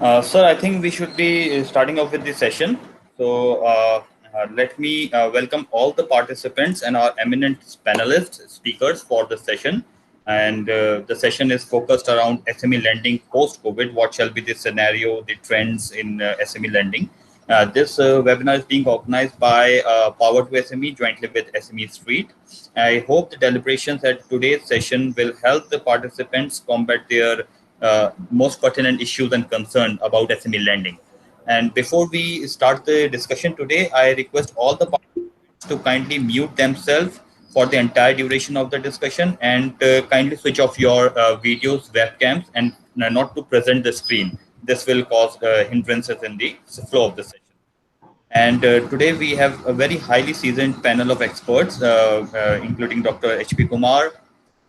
Sir, I think we should be starting off with the session. Let me welcome all the participants and our eminent panelists, speakers for the session. And the session is focused around SME lending post COVID. What shall be the scenario, the trends in SME lending? This webinar is being organized by Power to SME jointly with SME Street. I hope the deliberations at today's session will help the participants combat their most pertinent issues and concern about SME lending. And before we start the discussion today, I request all the participants to kindly mute themselves for the entire duration of the discussion and kindly switch off your videos, webcams, and not to present the screen. This will cause hindrances in the flow of the session. And today we have a very highly seasoned panel of experts, including Dr. H.P. Kumar,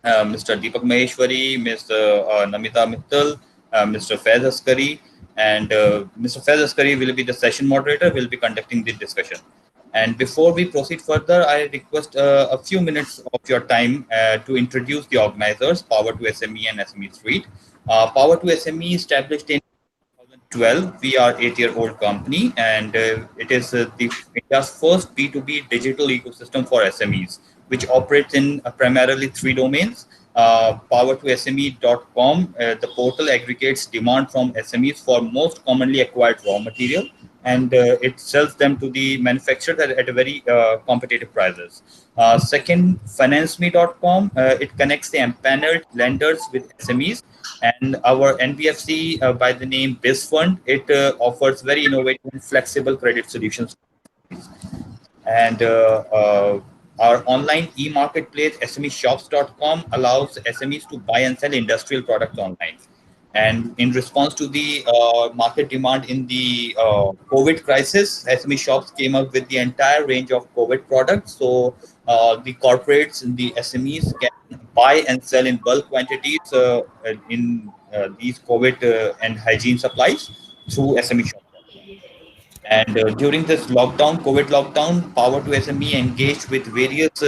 Mr. Deepak Maheshwari, Mr. Namita Mittal, Mr. Faiz Askari, and Mr. Faiz Askari will be the session moderator, will be conducting the discussion. And before we proceed further, I request a few minutes of your time to introduce the organizers, Power to SME and SME Street. Power to SME established in 2012. We are 8-year-old company, and it is the India's first B2B digital ecosystem for SMEs, which operates in primarily three domains. Power2SME.com, the portal aggregates demand from SMEs for most commonly acquired raw material, and it sells them to the manufacturers at a very competitive prices. Second, FinanceMe.com, it connects the empaneled lenders with SMEs, and our NBFC by the name BizFund, it offers very innovative and flexible credit solutions. And our online e-marketplace, SMEshops.com, allows SMEs to buy and sell industrial products online. And in response to the market demand in the COVID crisis, SME shops came up with the entire range of COVID products. So the corporates and the SMEs can buy and sell in bulk quantities in these COVID and hygiene supplies through SME shops. And during this lockdown, COVID lockdown, Power to SME engaged with various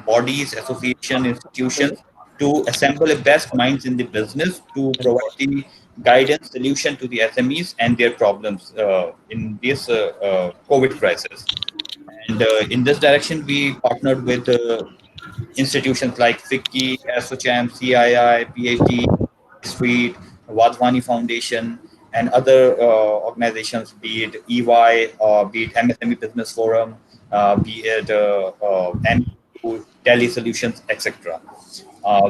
bodies, association, institutions to assemble the best minds in the business to provide the guidance solution to the SMEs and their problems in this COVID crisis. And in this direction, we partnered with institutions like FICCI, ASSOCHAM, CII, PhD, Street, Wadhwani Foundation, and other organizations, be it EY, be it MSME Business Forum, be it MU, Tele Solutions, etc.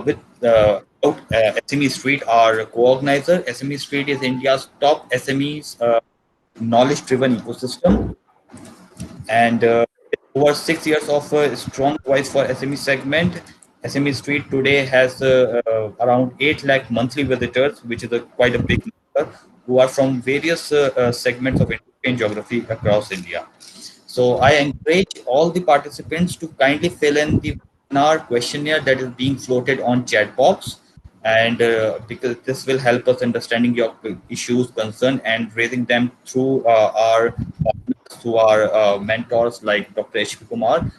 With SME Street, our co-organizer, SME Street is India's top SMEs knowledge-driven ecosystem, and over 6 years of strong voice for SME segment, SME Street today has around 8 lakh monthly visitors, which is quite a big number, who are from various segments of industry and geography across India. So I encourage all the participants to kindly fill in the webinar questionnaire that is being floated on chat box, and because this will help us understanding your issues, concern, and raising them through our to our mentors like Dr. H.P. Kumar,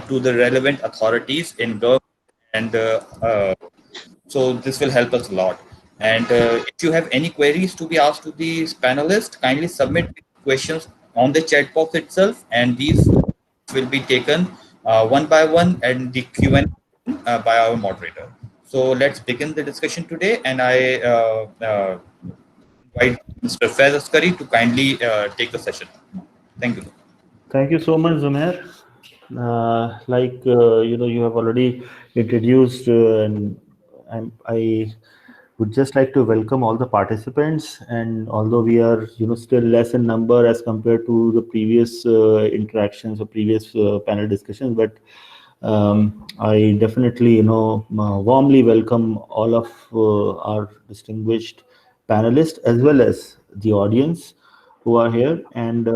to the relevant authorities in government. And so this will help us a lot. And if you have any queries to be asked to these panelists, kindly submit questions on the chat box itself, and these will be taken one by one and the Q&A by our moderator. So let's begin the discussion today, and I invite Mr. Faiz Askari to kindly take the session. Thank you. Thank you so much, Zumair. You have already introduced, and I would just like to welcome all the participants. And although we are, still less in number as compared to the previous interactions or previous panel discussions, but I definitely, warmly welcome all of our distinguished panelists as well as the audience who are here. And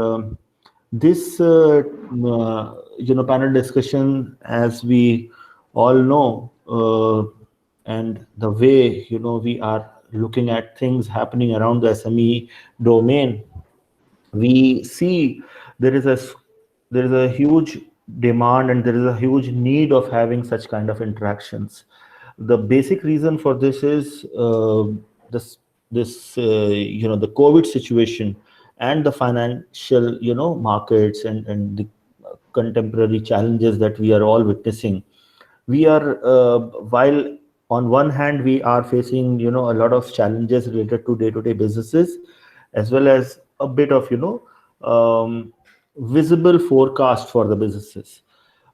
this, panel discussion, as we all know, and the way, we are looking at things happening around the SME domain, we see there is a huge demand and there is a huge need of having such kind of interactions. The basic reason for this is this the COVID situation and the financial markets and the contemporary challenges that we are all witnessing. We are while on one hand we are facing a lot of challenges related to day-to-day businesses, as well as a bit of visible forecast for the businesses.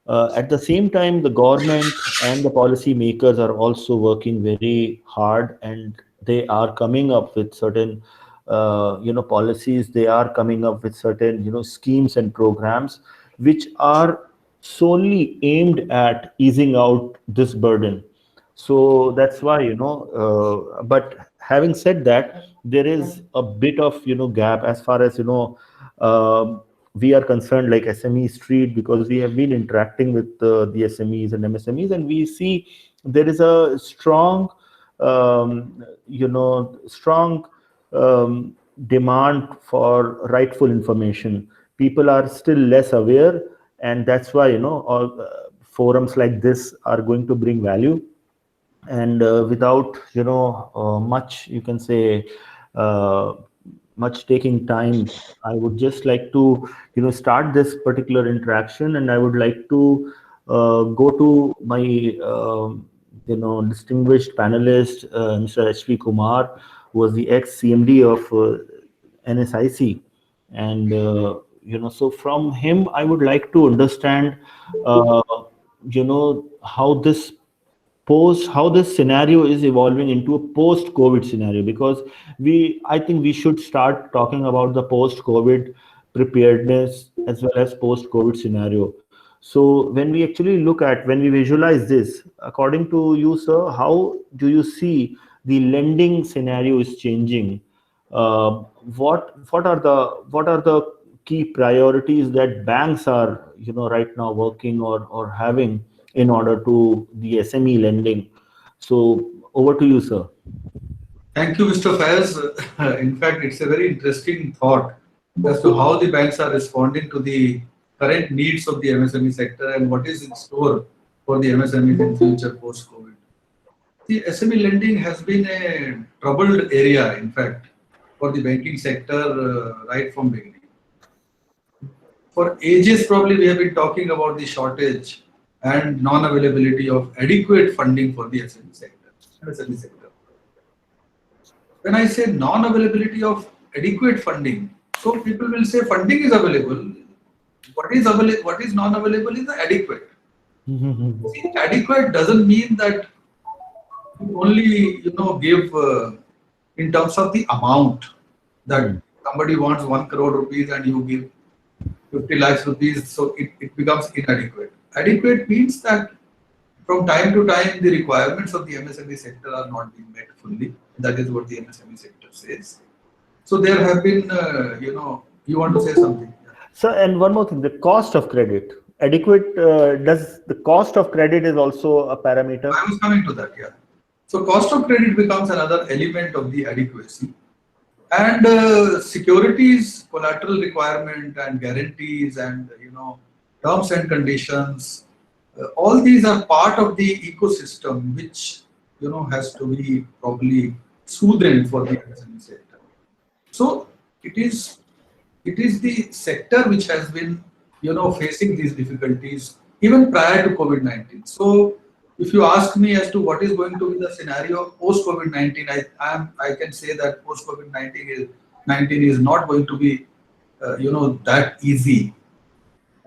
At the same time, the government and the policy makers are also working very hard, and they are coming up with certain, policies. They are coming up with certain, schemes and programs which are solely aimed at easing out this burden. So that's why but having said that, there is a bit of gap as far as we are concerned, like SME Street, because we have been interacting with the SMEs and MSMEs, and we see there is a strong strong demand for rightful information. People are still less aware, and that's why all forums like this are going to bring value. And without much, you can say, uh, much taking time, I would just like to start this particular interaction, and I would like to go to my distinguished panelist, Mr. HP Kumar, who was the ex CMD of NSIC. And so from him I would like to understand uh, how this scenario is evolving into a post COVID scenario, because I think we should start talking about the post COVID preparedness as well as post COVID scenario. So when we visualize this, according to you, sir, how do you see the lending scenario is changing? What are the key priorities that banks are right now working or having in order to the SME lending? So over to you, sir. Thank you, Mr. Faiz. In fact, it's a very interesting thought as to how the banks are responding to the current needs of the MSME sector and what is in store for the MSMEs in future post-COVID. The SME lending has been a troubled area, in fact, for the banking sector right from beginning. For ages, probably we have been talking about the shortage and non-availability of adequate funding for the MSME sector. When I say non-availability of adequate funding, so people will say funding is available. What is non-available is the adequate. See, adequate doesn't mean that you only give in terms of the amount, that somebody wants 1 crore rupees and you give 50 lakhs rupees, so it becomes inadequate. Adequate means that from time to time the requirements of the MSME sector are not being met fully. That is what the MSME sector says. So there have been, you want to say something? So, and one more thing, the cost of credit. Adequate, does the cost of credit is also a parameter? I was coming to that, yeah. So cost of credit becomes another element of the adequacy. And securities, collateral requirement and guarantees and, terms and conditions, all these are part of the ecosystem which, has to be properly smoothened for the MSME sector. So it is the sector which has been, facing these difficulties even prior to COVID-19. So if you ask me as to what is going to be the scenario post COVID-19, I can say that post COVID-19 is not going to be, that easy.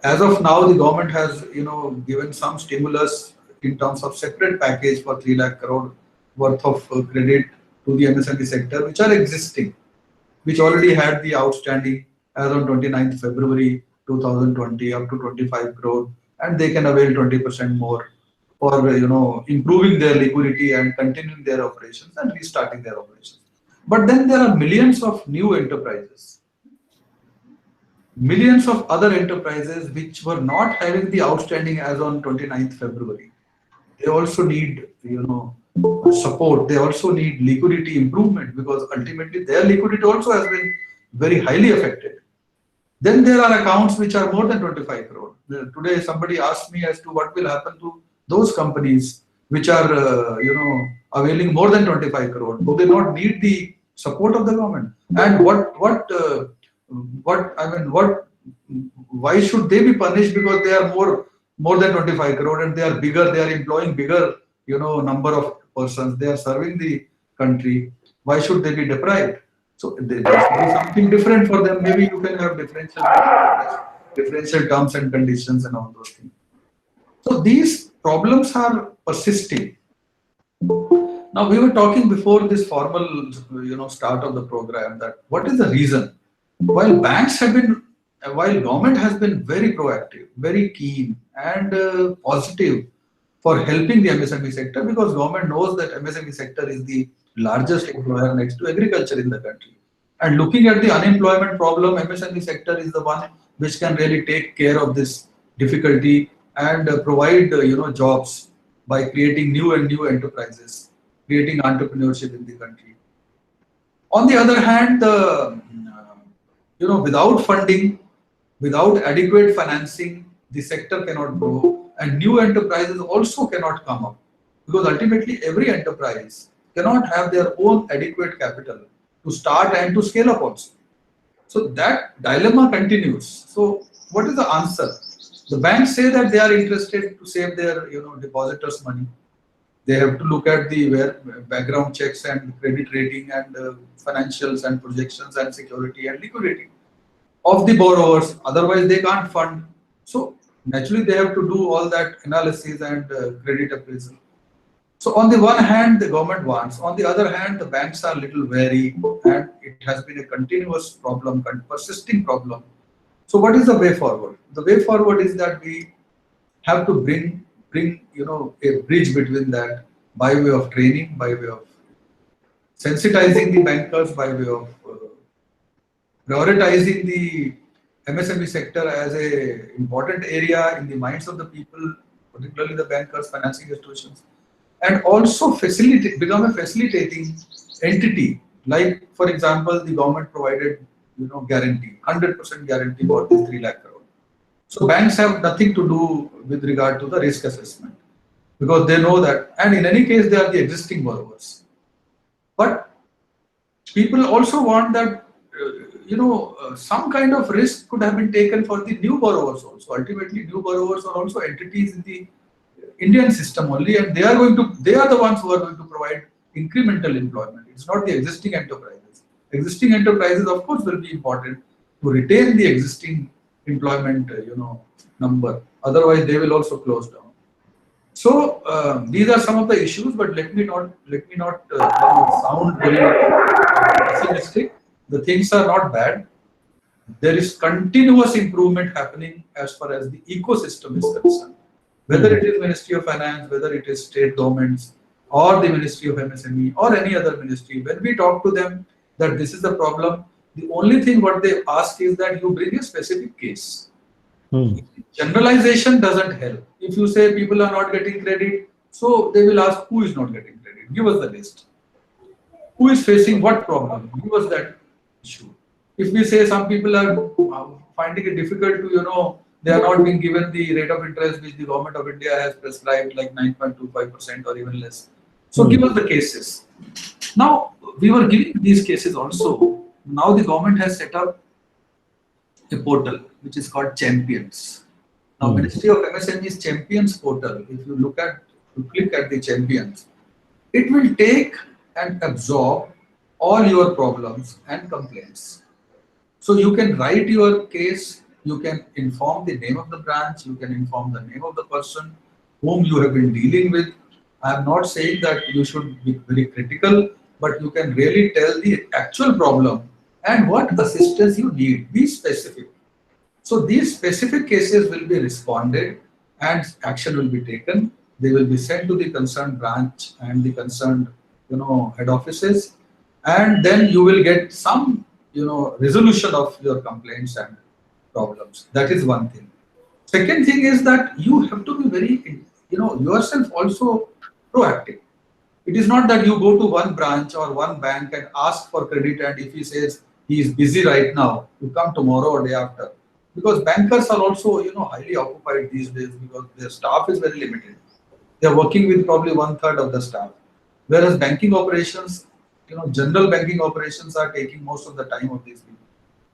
As of now, the government has, given some stimulus in terms of separate package for 3 lakh crore worth of credit to the MSME sector, which are existing, which already had the outstanding as on 29th February 2020 up to 25 crore, and they can avail 20% more for improving their liquidity and continuing their operations and restarting their operations. But then there are millions of new enterprises, millions of other enterprises which were not having the outstanding as on 29th February. They also need support. They also need liquidity improvement, because ultimately their liquidity also has been very highly affected. Then there are accounts which are more than 25 crore. Today somebody asked me as to what will happen to those companies which are availing more than 25 crore. Do they not need the support of the government. And what I mean, what why should they be punished because they are more than 25 crore and they are bigger, they are employing bigger, number of persons, they are serving the country. Why should they be deprived? So there should be something different for them. Maybe you can have differential terms and conditions and all those things. So these problems are persisting. Now we were talking before this formal, start of the program, that what is the reason? While while government has been very proactive, very keen and positive for helping the MSME sector, because government knows that MSME sector is the largest employer next to agriculture in the country. And looking at the unemployment problem, MSME sector is the one which can really take care of this difficulty and provide jobs by creating new and new enterprises, creating entrepreneurship in the country. On the other hand, without funding, without adequate financing, the sector cannot grow, and new enterprises also cannot come up, because ultimately every enterprise cannot have their own adequate capital to start and to scale up also. So that dilemma continues. So what is the answer? The banks say that they are interested to save their depositors' money. They have to look at the background checks and credit rating and financials and projections and security and liquidity of the borrowers. Otherwise, they can't fund. So naturally, they have to do all that analysis and credit appraisal. So on the one hand, the government wants. On the other hand, the banks are a little wary, and it has been a continuous problem, persisting problem. So what is the way forward? The way forward is that we have to bring a bridge between that by way of training, by way of sensitizing the bankers, by way of prioritizing the MSME sector as a important area in the minds of the people, particularly the bankers, financing institutions, and also become a facilitating entity. Like, for example, the government provided guarantee, 100% guarantee for this 3 lakh crore. So banks have nothing to do with regard to the risk assessment, because they know that, and in any case, they are the existing borrowers. But people also want that, some kind of risk could have been taken for the new borrowers also. Ultimately, new borrowers are also entities in the Indian system only, and they are the ones who are going to provide incremental employment. It's not the existing enterprises. Existing enterprises, of course, will be important to retain the existing employment, number. Otherwise, they will also close down. So these are some of the issues, but let me not sound very pessimistic. The things are not bad. There is continuous improvement happening as far as the ecosystem is concerned. Whether it is Ministry of Finance, whether it is state governments, or the Ministry of MSME, or any other ministry, when we talk to them that this is the problem, the only thing what they ask is that you bring a specific case. Generalization doesn't help. If you say people are not getting credit, so they will ask who is not getting credit. Give us the list. Who is facing what problem? Give us that issue. If we say some people are finding it difficult to, they are not being given the rate of interest which the government of India has prescribed, like 9.25% or even less. So give us the cases. Now, we were giving these cases also. Now the government has set up a portal which is called Champions. Now, Ministry of MSME's Champions portal, if you click at the Champions, it will take and absorb all your problems and complaints. So you can write your case, you can inform the name of the branch, you can inform the name of the person whom you have been dealing with. I am not saying that you should be very critical, but you can really tell the actual problem and what assistance you need. Be specific. So these specific cases will be responded and action will be taken. They will be sent to the concerned branch and the concerned, head offices, and then you will get some, resolution of your complaints and problems. That is one thing. Second thing is that you have to be very, yourself also proactive. It is not that you go to one branch or one bank and ask for credit, and if he says he is busy right now, you come tomorrow or day after. Because bankers are also, highly occupied these days because their staff is very limited. They are working with probably 1/3 of the staff. Whereas banking operations general banking operations are taking most of the time of these people,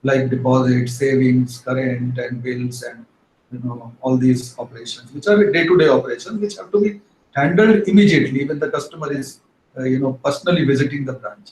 like deposits, savings, current, and bills, and all these operations, which are day-to-day operations, which have to be handled immediately when the customer is personally visiting the branch.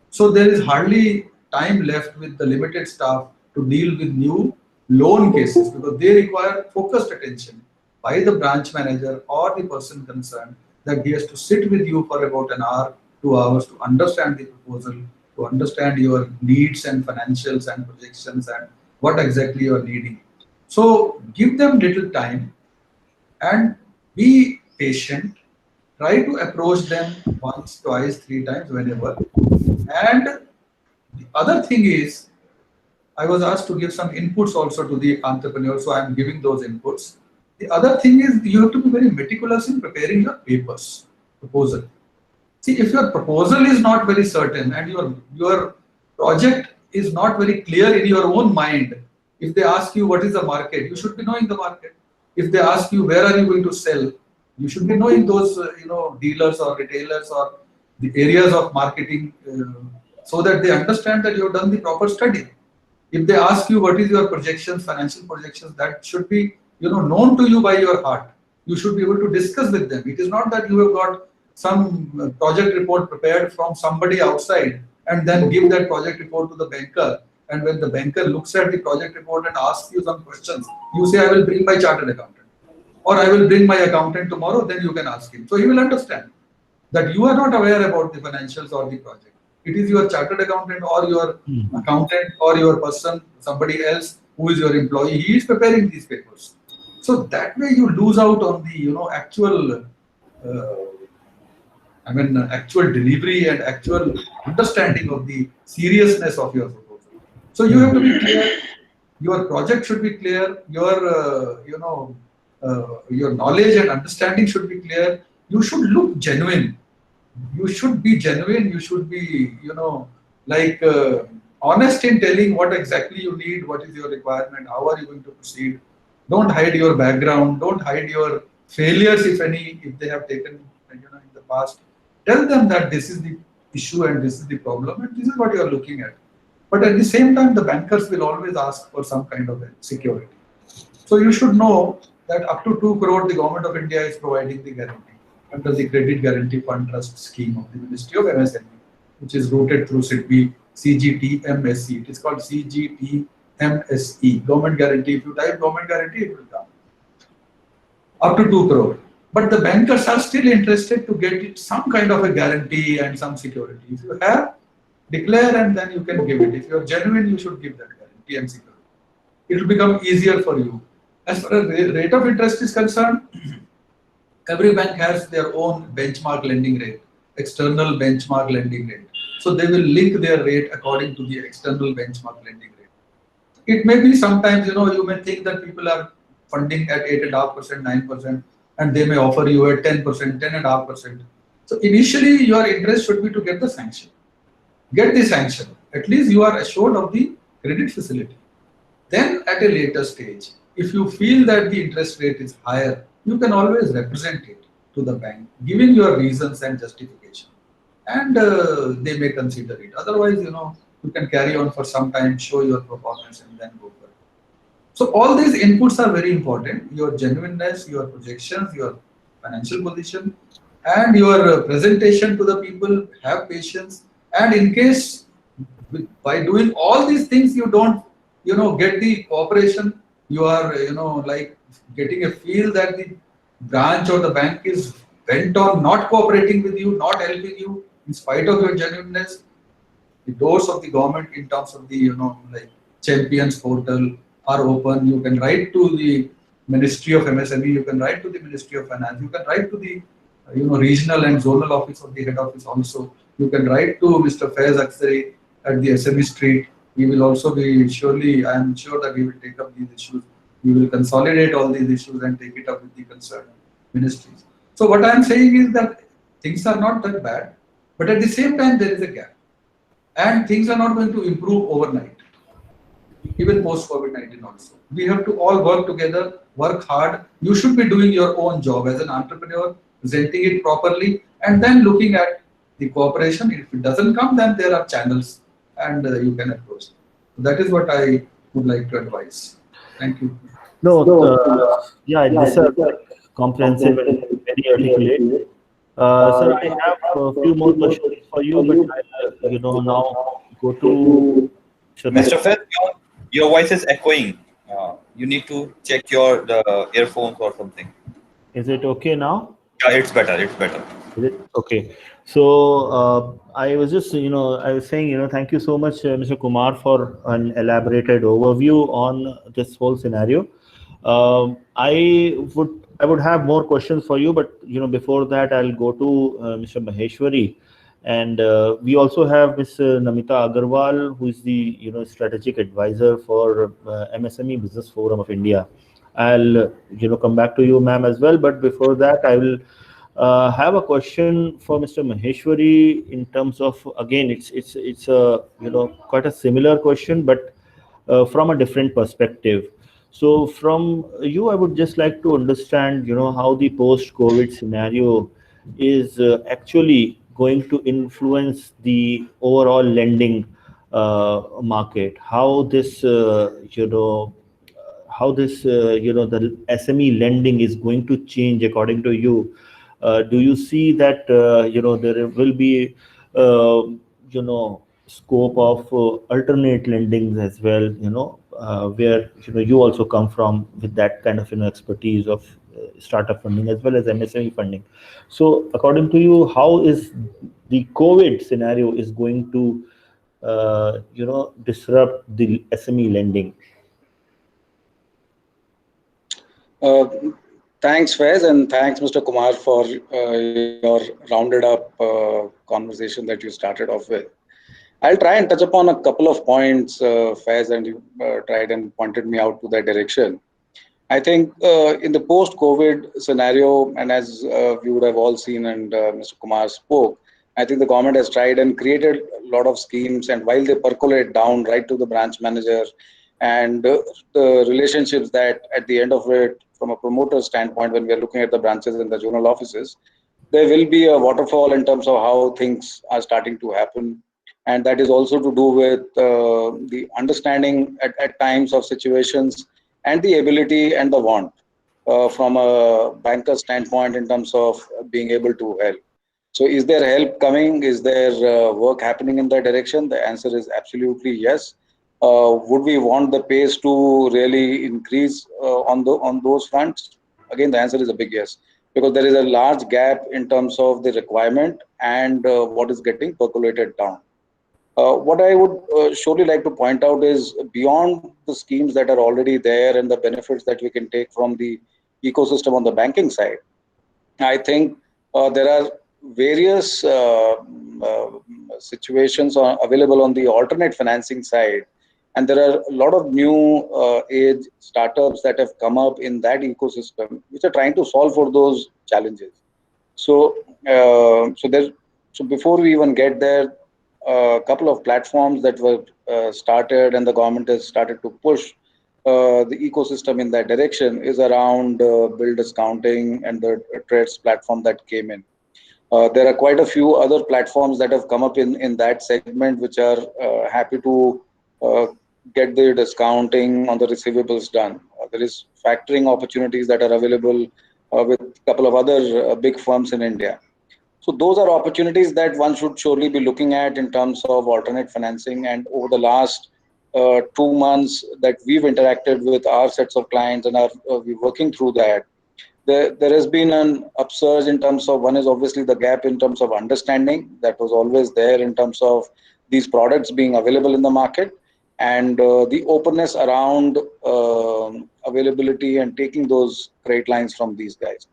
So there is hardly time left with the limited staff to deal with new loan cases, because they require focused attention by the branch manager or the person concerned, that he has to sit with you for about an hour, 2 hours, to understand the proposal, to understand your needs and financials and projections and what exactly you are needing. So give them little time and be patient. Try to approach them once, twice, 3 times, whenever. And the other thing is, I was asked to give some inputs also to the entrepreneur, so I am giving those inputs. The other thing is, you have to be very meticulous in preparing your papers, proposal. See, if your proposal is not very certain and your project is not very clear in your own mind, if they ask you what is the market, you should be knowing the market. If they ask you where are you going to sell, you should be knowing those dealers or retailers or the areas of marketing, so that they understand that you have done the proper study. If they ask you what is your projections, financial projections, that should be known to you by your heart. You should be able to discuss with them. It is not that you have got some project report prepared from somebody outside and then give that project report to the banker. And when the banker looks at the project report and asks you some questions, you say, I will bring my chartered accountant, or I will bring my accountant tomorrow, then you can ask him. So he will understand that you are not aware about the financials or the project. It is your chartered accountant or your accountant or your person, somebody else who is your employee. He is preparing these papers. So that way you lose out on the actual, actual delivery and actual understanding of the seriousness of your proposal. So you have to be clear. Your project should be clear. Your knowledge and understanding should be clear. You should look genuine. You should be genuine. You should be, honest in telling what exactly you need, what is your requirement, how are you going to proceed. Don't hide your background. Don't hide your failures, if any, if they have taken, in the past. Tell them that this is the issue and this is the problem and this is what you are looking at. But at the same time, the bankers will always ask for some kind of security. So you should know that up to 2 crore, the government of India is providing the guarantee under the Credit Guarantee Fund Trust scheme of the Ministry of MSME, which is routed through SIDBI CGTMSE. It is called CGTMSE, government guarantee. If you type government guarantee, it will come. Up to 2 crore. But the bankers are still interested to get some kind of a guarantee and some security. If you have, declare and then you can give it. If you are genuine, you should give that guarantee and security. It will become easier for you. As far as rate of interest is concerned, every bank has their own benchmark lending rate, external benchmark lending rate. So they will link their rate according to the external benchmark lending rate. It may be sometimes, you may think that people are funding at 8.5%, 9%, and they may offer you at 10%, 10.5%. So initially, your interest should be to get the sanction. Get the sanction. At least you are assured of the credit facility. Then at a later stage, if you feel that the interest rate is higher, you can always represent it to the bank, giving your reasons and justification. And they may consider it. Otherwise, you can carry on for some time, show your performance, and then go for it. So all these inputs are very important. Your genuineness, your projections, your financial position, and your presentation to the people. Have patience. And in case by doing all these things you don't, get the cooperation, you are, getting a feel that the branch or the bank is bent on not cooperating with you, not helping you in spite of your genuineness. The doors of the government in terms of the, champions portal are open. You can write to the Ministry of MSME, you can write to the Ministry of Finance, you can write to the, regional and zonal office of the head office also. You can write to Mr. Faiz Akhsari at the SME Street. He will also be I am sure that he will take up these issues. We will consolidate all these issues and take it up with the concerned ministries. So what I am saying is that things are not that bad, but at the same time there is a gap. And things are not going to improve overnight, even post-COVID-19 also. We have to all work together, work hard. You should be doing your own job as an entrepreneur, presenting it properly, and then looking at the cooperation. If it doesn't come, then there are channels and you can approach. That is what I would like to advise. Thank you. No, So, yeah, yeah, these are these are like comprehensive and comprehensive and very very articulate. accurate. Sir, I So I have have a a few more few more questions questions for you, for but you. I'll, You know, now now go go to to Mr. Mr. Mahesh. Faiz, your voice is echoing. You need to check your earphones or something. Is it okay now? Yeah, it's better. It's better. Is it okay? So I was just, I was saying, thank you so much, Mr. Kumar, for an elaborated overview on this whole scenario. I would have more questions for you, but before that, I'll go to Mr. Maheshwari, and we also have Ms. Namita Agarwal, who is the strategic advisor for MSME Business Forum of India. I'll come back to you, ma'am, as well. But before that, I will have a question for Mr. Maheshwari in terms of, again, it's a quite a similar question, but from a different perspective. So from you, I would just like to understand, how the post-COVID scenario is actually going to influence the overall lending market. How the SME lending is going to change according to you. Do you see that there will be uh, scope of alternate lendings as well, where you also come from with that kind of expertise of startup funding as well as MSME funding. So according to you, how is the COVID scenario is going to disrupt the SME lending? Uh, Thanks, Faiz, and thanks, Mr. Kumar, for your rounded up conversation that you started off with. I'll try and touch upon a couple of points, Faiz, and you tried and pointed me out to that direction. I think in the post-COVID scenario, and as we would have all seen and Mr. Kumar spoke, I think the government has tried and created a lot of schemes, and while they percolate down right to the branch manager and the relationships that at the end of it, from a promoter standpoint, when we are looking at the branches and the zonal offices, there will be a waterfall in terms of how things are starting to happen. And that is also to do with the understanding at times of situations and the ability and the want from a banker standpoint in terms of being able to help. So is there help coming? Is there work happening in that direction? The answer is absolutely yes. Would we want the pace to really increase on those fronts? Again, the answer is a big yes, because there is a large gap in terms of the requirement and what is getting percolated down. What I would surely like to point out is beyond the schemes that are already there and the benefits that we can take from the ecosystem on the banking side, I think there are various situations available on the alternate financing side. And there are a lot of new age startups that have come up in that ecosystem, which are trying to solve for those challenges. So, so there, so before we even get there, a couple of platforms that were started and the government has started to push the ecosystem in that direction is around bill discounting and the trades platform that came in. There are quite a few other platforms that have come up in that segment, which are happy to uh, get the discounting on the receivables done. There is factoring opportunities that are available with a couple of other big firms in India. So those are opportunities that one should surely be looking at in terms of alternate financing. And over the last 2 months that we've interacted with our sets of clients and are we're working through that, there has been an upsurge in terms of, one is obviously the gap in terms of understanding that was always there in terms of these products being available in the market, and the openness around availability and taking those credit lines from these guys.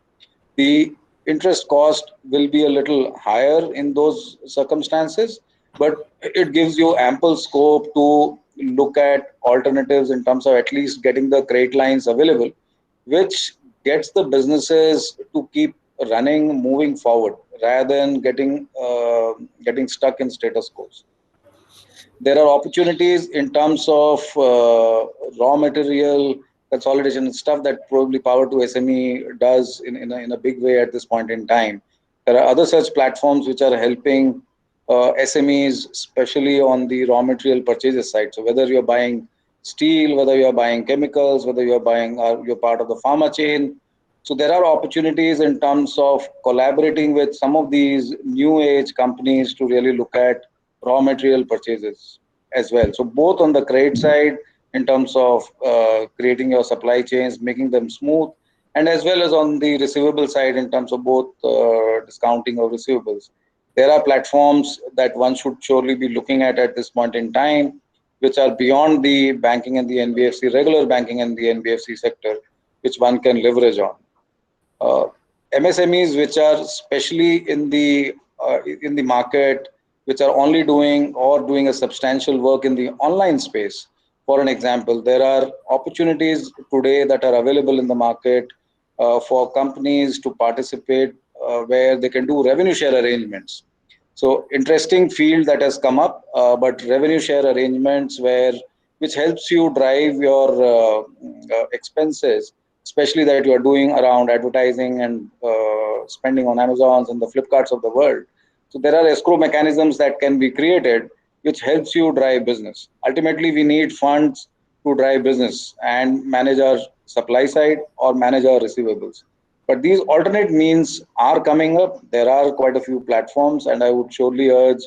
The interest cost will be a little higher in those circumstances, but it gives you ample scope to look at alternatives in terms of at least getting the credit lines available, which gets the businesses to keep running, moving forward, rather than getting stuck in status quo. There are opportunities in terms of raw material consolidation and stuff that probably Power to SME does in a big way at this point in time. There are other such platforms which are helping SMEs, especially on the raw material purchases side. So whether you're buying steel, whether you're buying chemicals, whether you're buying, you're part of the pharma chain. So there are opportunities in terms of collaborating with some of these new age companies to really look at raw material purchases as well. So both on the credit side in terms of creating your supply chains, making them smooth, and as well as on the receivable side in terms of both discounting of receivables. There are platforms that one should surely be looking at this point in time, which are beyond the banking and the NBFC, regular banking and the NBFC sector, which one can leverage on. Uh, MSMEs, which are especially in the market, which are only doing a substantial work in the online space. For an example, there are opportunities today that are available in the market for companies to participate where they can do revenue share arrangements. So interesting field that has come up, but revenue share arrangements which helps you drive your expenses, especially that you are doing around advertising and spending on Amazons and the Flipkarts of the world. So there are escrow mechanisms that can be created, which helps you drive business. Ultimately, we need funds to drive business and manage our supply side or manage our receivables. But these alternate means are coming up. There are quite a few platforms, and I would surely urge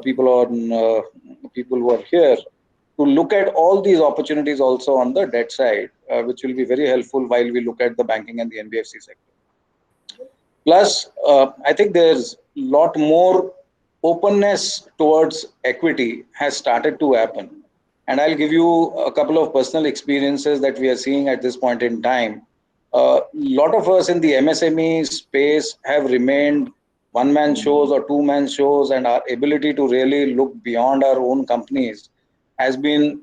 people who are here to look at all these opportunities also on the debt side, which will be very helpful while we look at the banking and the NBFC sector. Plus, I think there's a lot more openness towards equity has started to happen. And I'll give you a couple of personal experiences that we are seeing at this point in time. A lot of us in the MSME space have remained one-man shows or two-man shows, and our ability to really look beyond our own companies has been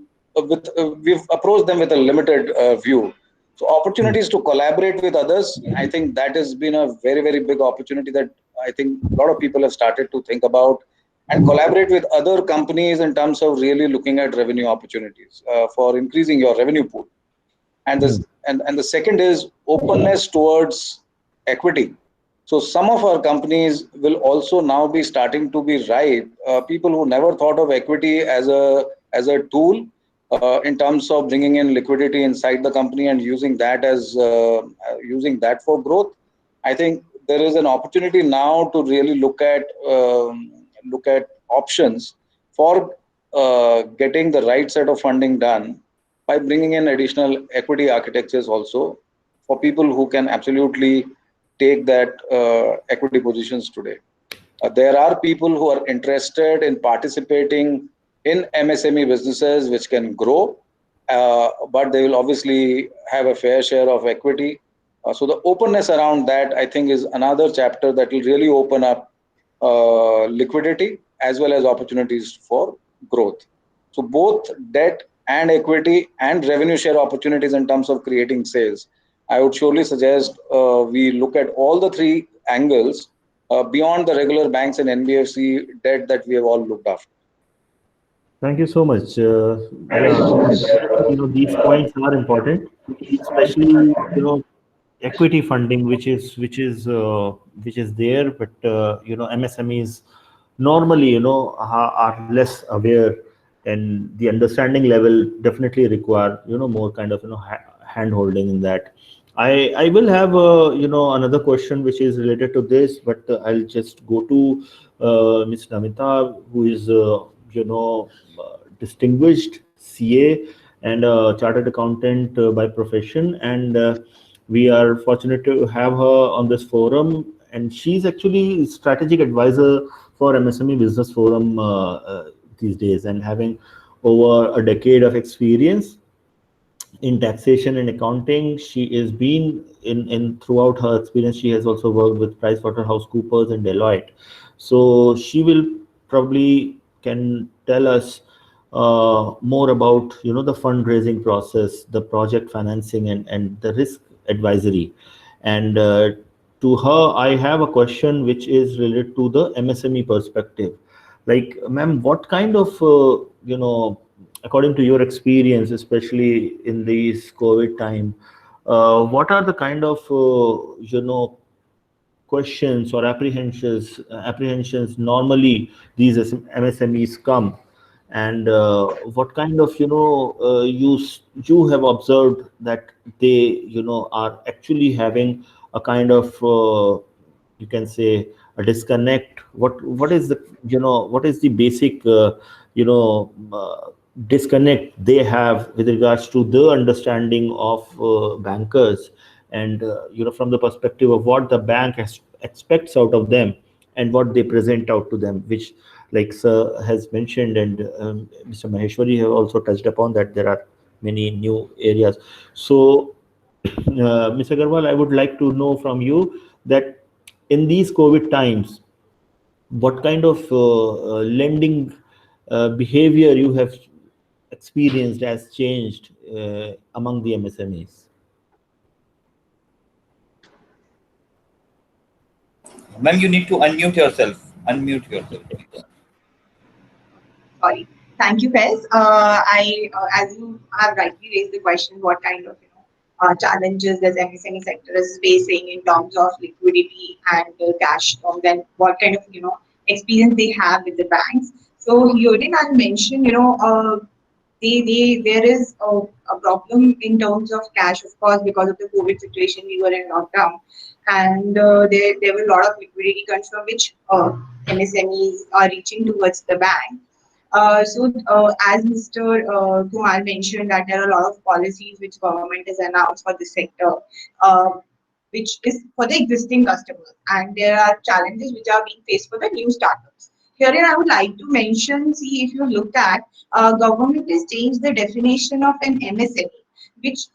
we've approached them with a limited view. So opportunities to collaborate with others, I think that has been a very, very big opportunity that I think a lot of people have started to think about, and collaborate with other companies in terms of really looking at revenue opportunities for increasing your revenue pool. And this and the second is openness towards equity. So some of our companies will also now be starting to be ripe. People who never thought of equity as a tool in terms of bringing in liquidity inside the company and using that using that for growth. I think there is an opportunity now to really look at options for getting the right set of funding done by bringing in additional equity architectures also for people who can absolutely take that equity positions today. There are people who are interested in participating in MSME businesses which can grow, but they will obviously have a fair share of equity. So the openness around that, I think, is another chapter that will really open up liquidity as well as opportunities for growth. So both debt and equity and revenue share opportunities in terms of creating sales, I would surely suggest we look at all the three angles beyond the regular banks and NBFC debt that we have all looked after. Thank you so much. Yeah, these points are important, especially equity funding, which is there, but MSMEs normally are less aware, and the understanding level definitely require more kind of hand holding in that. I will have another question which is related to this, but I'll just go to Ms. Namita, who is distinguished CA and a chartered accountant by profession, and we are fortunate to have her on this forum. And she's actually strategic advisor for MSME Business Forum these days, and having over a decade of experience in taxation and accounting. She has been in throughout her experience. She has also worked with PricewaterhouseCoopers and Deloitte. So she will probably can tell us more about the fundraising process, the project financing, and the risk advisory. And to her, I have a question which is related to the MSME perspective. Like, ma'am, what kind of according to your experience, especially in this COVID time, what are the kind of questions or apprehensions normally these MSMEs come, and what kind of you have observed that they are actually having a kind of you can say a disconnect. What is the what is the basic disconnect they have with regards to the understanding of bankers, and from the perspective of what the bank expects out of them and what they present out to them, which like sir has mentioned, and Mr. Maheshwari have also touched upon that there are many new areas. So Mr. Agarwal, I would like to know from you that in these COVID times, what kind of lending behavior you have experienced has changed among the MSMEs? Ma'am, you need to unmute yourself. Unmute yourself, please. Sorry. Thank you, Fez. As you have rightly raised the question, what kind of challenges does MSME sector is facing in terms of liquidity and cash flow, then what kind of experience they have with the banks. So herein I'll mention, there is a problem in terms of cash, of course, because of the COVID situation. We were in lockdown, and there were a lot of liquidity concerns from which MSMEs are reaching towards the bank. As Mr. Kumar mentioned, that there are a lot of policies which government has announced for the sector, uh, which is for the existing customers, and there are challenges which are being faced for the new startups. Herein, I would like to mention, see if you look at, government has changed the definition of an MSME, which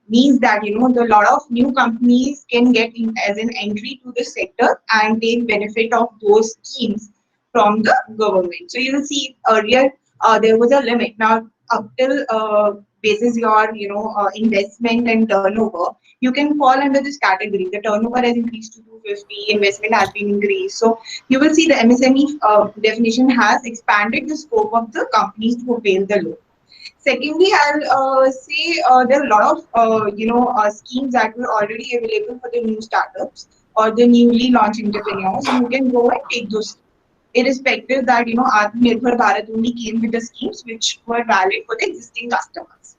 means that the lot of new companies can get in as an entry to the sector and take benefit of those schemes from the government. So you will see earlier there was a limit. Now up till basis your investment and turnover, you can fall under this category. The turnover has increased to 250, investment has been increased. So you will see the MSME definition has expanded the scope of the companies to avail the loan. Secondly, I'll say there are a lot of schemes that were already available for the new startups or the newly launched entrepreneurs. You can go and take those, irrespective that Atmanirbhar Bharat only came with the schemes which were valid for the existing customers.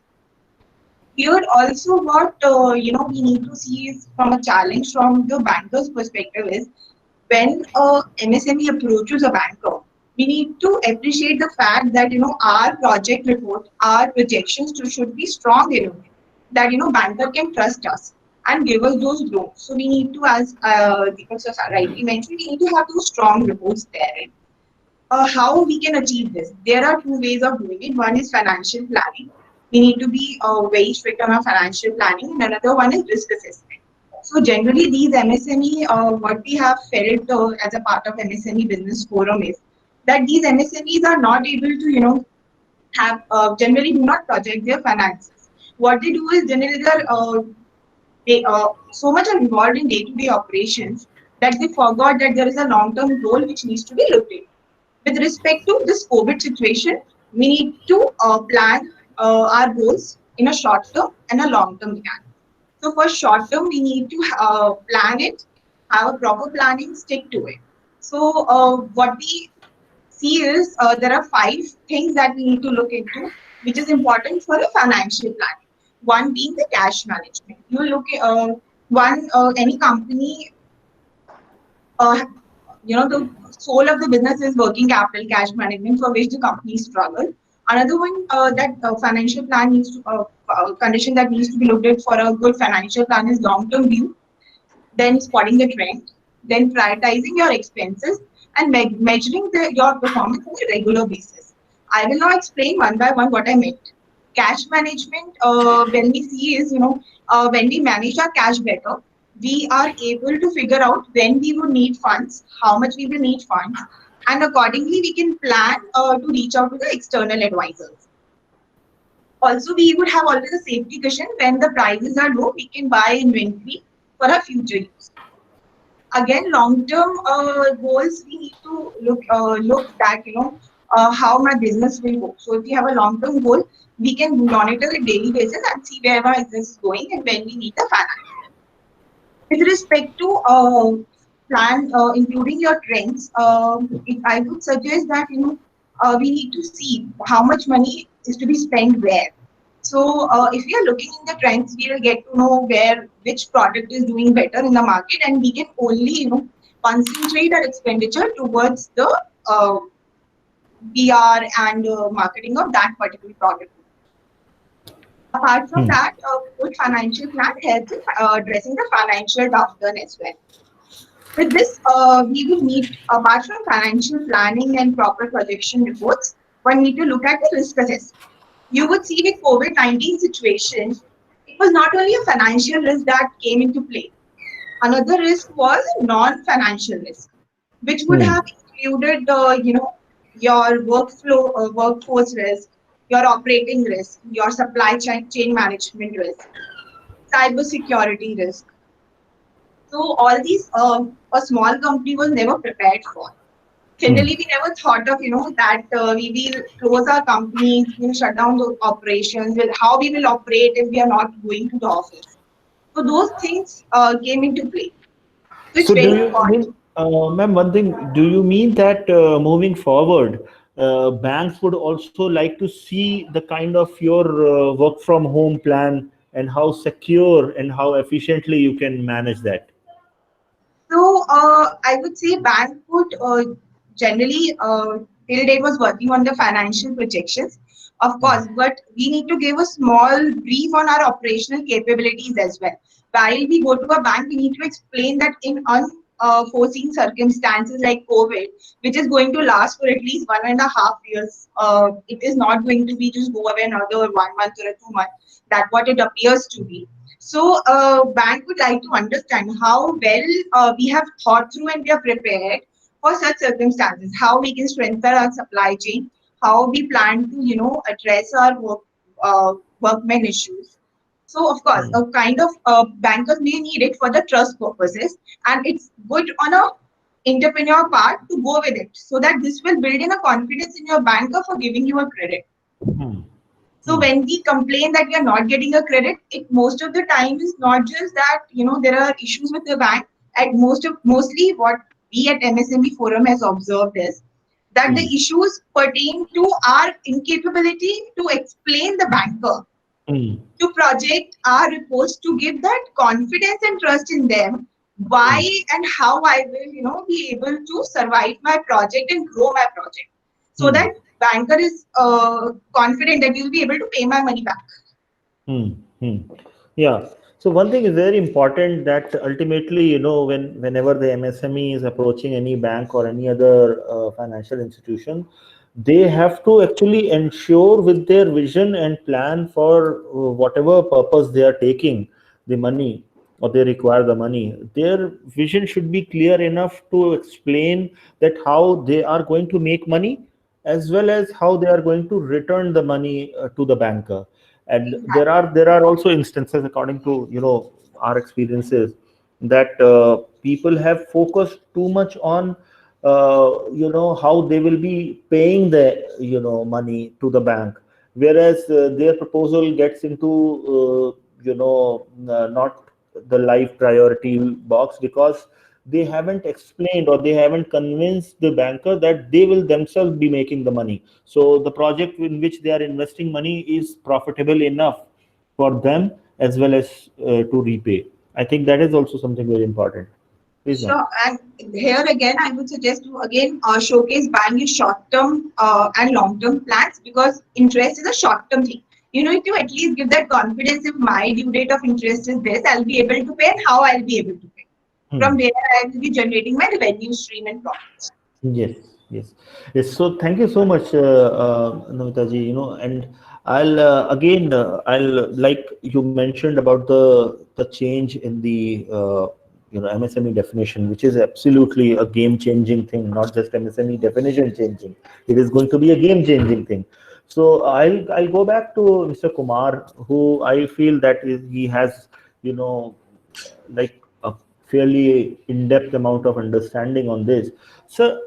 Here also what we need to see is from a challenge from the banker's perspective is when a MSME approaches a banker, we need to appreciate the fact that our project report, our projections should be strong enough that banker can trust us and give us those loans. So we need to, as Deepak sir rightly mentioned, we need to have those strong reports there. How we can achieve this? There are two ways of doing it. One is financial planning. We need to be very strict on our financial planning, and another one is risk assessment. So generally, these MSME, what we have felt as a part of MSME Business Forum is that these MSMEs are not able to, have generally do not project their finances. What they do is generally they so much are involved in day-to-day operations that they forgot that there is a long-term goal which needs to be looked at. With respect to this COVID situation, we need to plan our goals in a short term and a long term manner. So for short term, we need to plan it, have a proper planning, stick to it. So what we see is there are 5 things that we need to look into, which is important for a financial planning. One being the cash management. You look at any company, uh, the soul of the business is working capital cash management for which the company struggle. Another one that financial plan needs to condition that needs to be looked at for a good financial plan is long term view, then spotting the trend, then prioritizing your expenses and measuring your performance on a regular basis. I will now explain one by one what I meant. Cash management, when we see is, when we manage our cash better, we are able to figure out when we would need funds, how much we will need funds, and accordingly we can plan to reach out to the external advisors. Also, we would have always a safety cushion. When the prices are low, we can buy inventory for our future use. Again, long-term goals, we need to look that how my business will go. So if we have a long-term goal, we can monitor it daily basis and see where our business is going and when we need the finance. With respect to plan, including your trends, if I would suggest that we need to see how much money is to be spent where. So if we are looking in the trends, we will get to know where which product is doing better in the market, and we can only concentrate our expenditure towards the uh, PR and marketing of that particular product. Apart from Hmm. that, a good financial plan helps in addressing the financial downturn as well. With this, we will need, apart from financial planning and proper projection reports, one need to look at the risk assessment. You would see with COVID-19 situation, it was not only a financial risk that came into play. Another risk was a non-financial risk, which would Hmm. have included, your workforce risk, your operating risk, your supply chain management risk, cyber security risk. So all these a small company was never prepared for. Hmm. Generally, we never thought of that we will close our companies, we'll shut down the operations, will how we will operate if we are not going to the office. So those things came into play. So it's So very do you important. mean, ma'am, one thing, do you mean that moving forward, banks would also like to see the kind of your work from home plan and how secure and how efficiently you can manage that? So I would say bank would generally till date was working on the financial projections, of course, but we need to give a small brief on our operational capabilities as well. While we go to a bank, we need to explain that in unforeseen circumstances like COVID, which is going to last for at least 1.5 years, it is not going to be just go away another 1 month or a 2 month. That what it appears to be. So, bank would like to understand how well we have thought through and we are prepared for such circumstances. How we can strengthen our supply chain. How we plan to, address our workmen issues. So, of course, Hmm. a kind of bankers may need it for the trust purposes, and it's good on a entrepreneur part to go with it, so that this will build in a confidence in your banker for giving you a credit. Hmm. So Hmm. when we complain that we are not getting a credit, it most of the time is not just that there are issues with the bank. At mostly what we at MSME Forum has observed is that the Hmm. issues pertain to our incapability to explain the banker, Hmm. to project our reports, to give that confidence and trust in them. Why Hmm. and how I will be able to survive my project and grow my project, so Hmm. that banker is confident that you'll be able to pay my money back. Hmm. Hmm. Yeah. So one thing is very important that ultimately, whenever the MSME is approaching any bank or any other financial institution, they have to actually ensure with their vision and plan for whatever purpose they are taking the money or they require the money. Their vision should be clear enough to explain that how they are going to make money as well as how they are going to return the money to the banker. And there are also instances, according to our experiences, that people have focused too much on how they will be paying the money to the bank, whereas their proposal gets into not the life priority box, because they haven't explained or they haven't convinced the banker that they will themselves be making the money, so the project in which they are investing money is profitable enough for them as well as to repay. I think that is also something very important. Please, ma'am. Sure. And here again, I would suggest to again showcase buying your short-term and long-term plans, because interest is a short-term thing. You need to at least give that confidence. If my due date of interest is this, I'll be able to pay, and how I'll be able to pay. From Hmm. there, I will be generating my revenue stream and profits. Yes, yes, yes. So thank you so much, Namita ji. And I'll like you mentioned about the change in the MSME definition, which is absolutely a game-changing thing, not just MSME definition changing. It is going to be a game-changing thing. So I'll go back to Mr. Kumar, who I feel that he has you know like a fairly in-depth amount of understanding on this. So,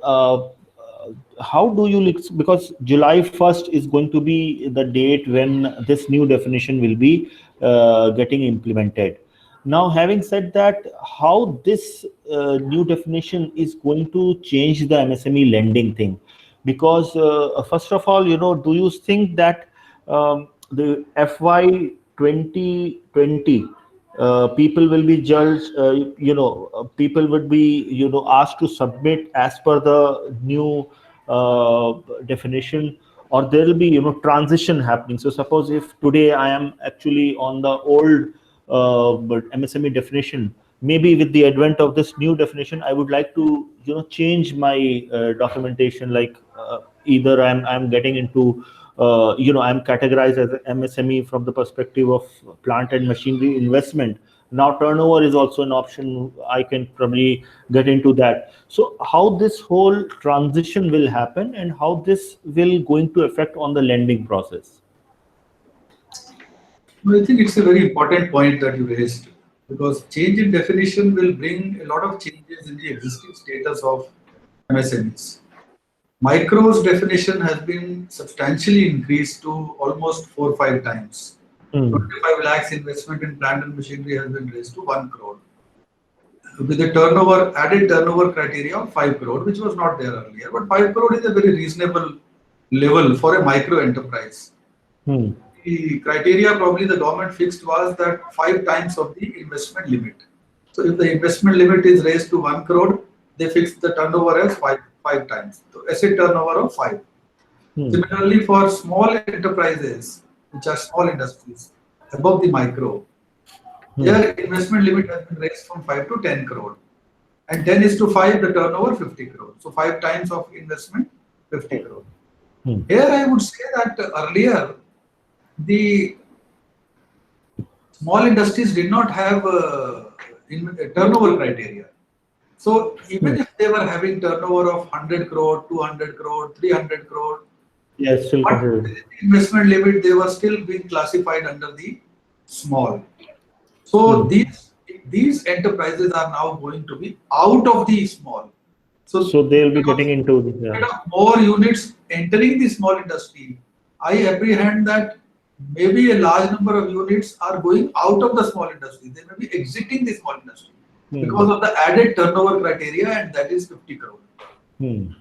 how do you because July 1st is going to be the date when this new definition will be getting implemented. Now, having said that, how this new definition is going to change the MSME lending thing? Because first of all, do you think that the FY 2020 people will be judged? People would be asked to submit as per the new definition, or there will be transition happening. So suppose if today I am actually on the old but MSME definition, maybe with the advent of this new definition, I would like to change my documentation, like either I'm getting into I'm categorized as an MSME from the perspective of plant and machinery investment. Now turnover is also an option. I can probably get into that. So how this whole transition will happen and how this will going to affect on the lending process? I think it's a very important point that you raised, because change in definition will bring a lot of changes in the existing status of MSMEs. Micros definition has been substantially increased to almost 4 or 5 times. 25 lakhs investment in plant and machinery has been raised to 1 crore. With the added turnover criteria of 5 crore, which was not there earlier. But 5 crore is a very reasonable level for a micro enterprise. The criteria probably the government fixed was that 5 times of the investment limit. So if the investment limit is raised to 1 crore, they fixed the turnover as five times. So asset turnover of 5. Similarly, for small enterprises, which are small industries above the micro, their investment limit has been raised from 5 to 10 crore. And 10 is to 5, the turnover 50 crore. So 5 times of investment, 50 crore. Here I would say that earlier, the small industries did not have turnover criteria. So even if they were having turnover of 100 crore, 200 crore, 300 crore, yes, still but with the investment limit, they were still being classified under the small. So these enterprises are now going to be out of the small. So they will be getting into instead of more units entering the small industry, I apprehend that maybe a large number of units are going out of the small industry. They may be exiting the small industry because of the added turnover criteria, and that is 50 crore.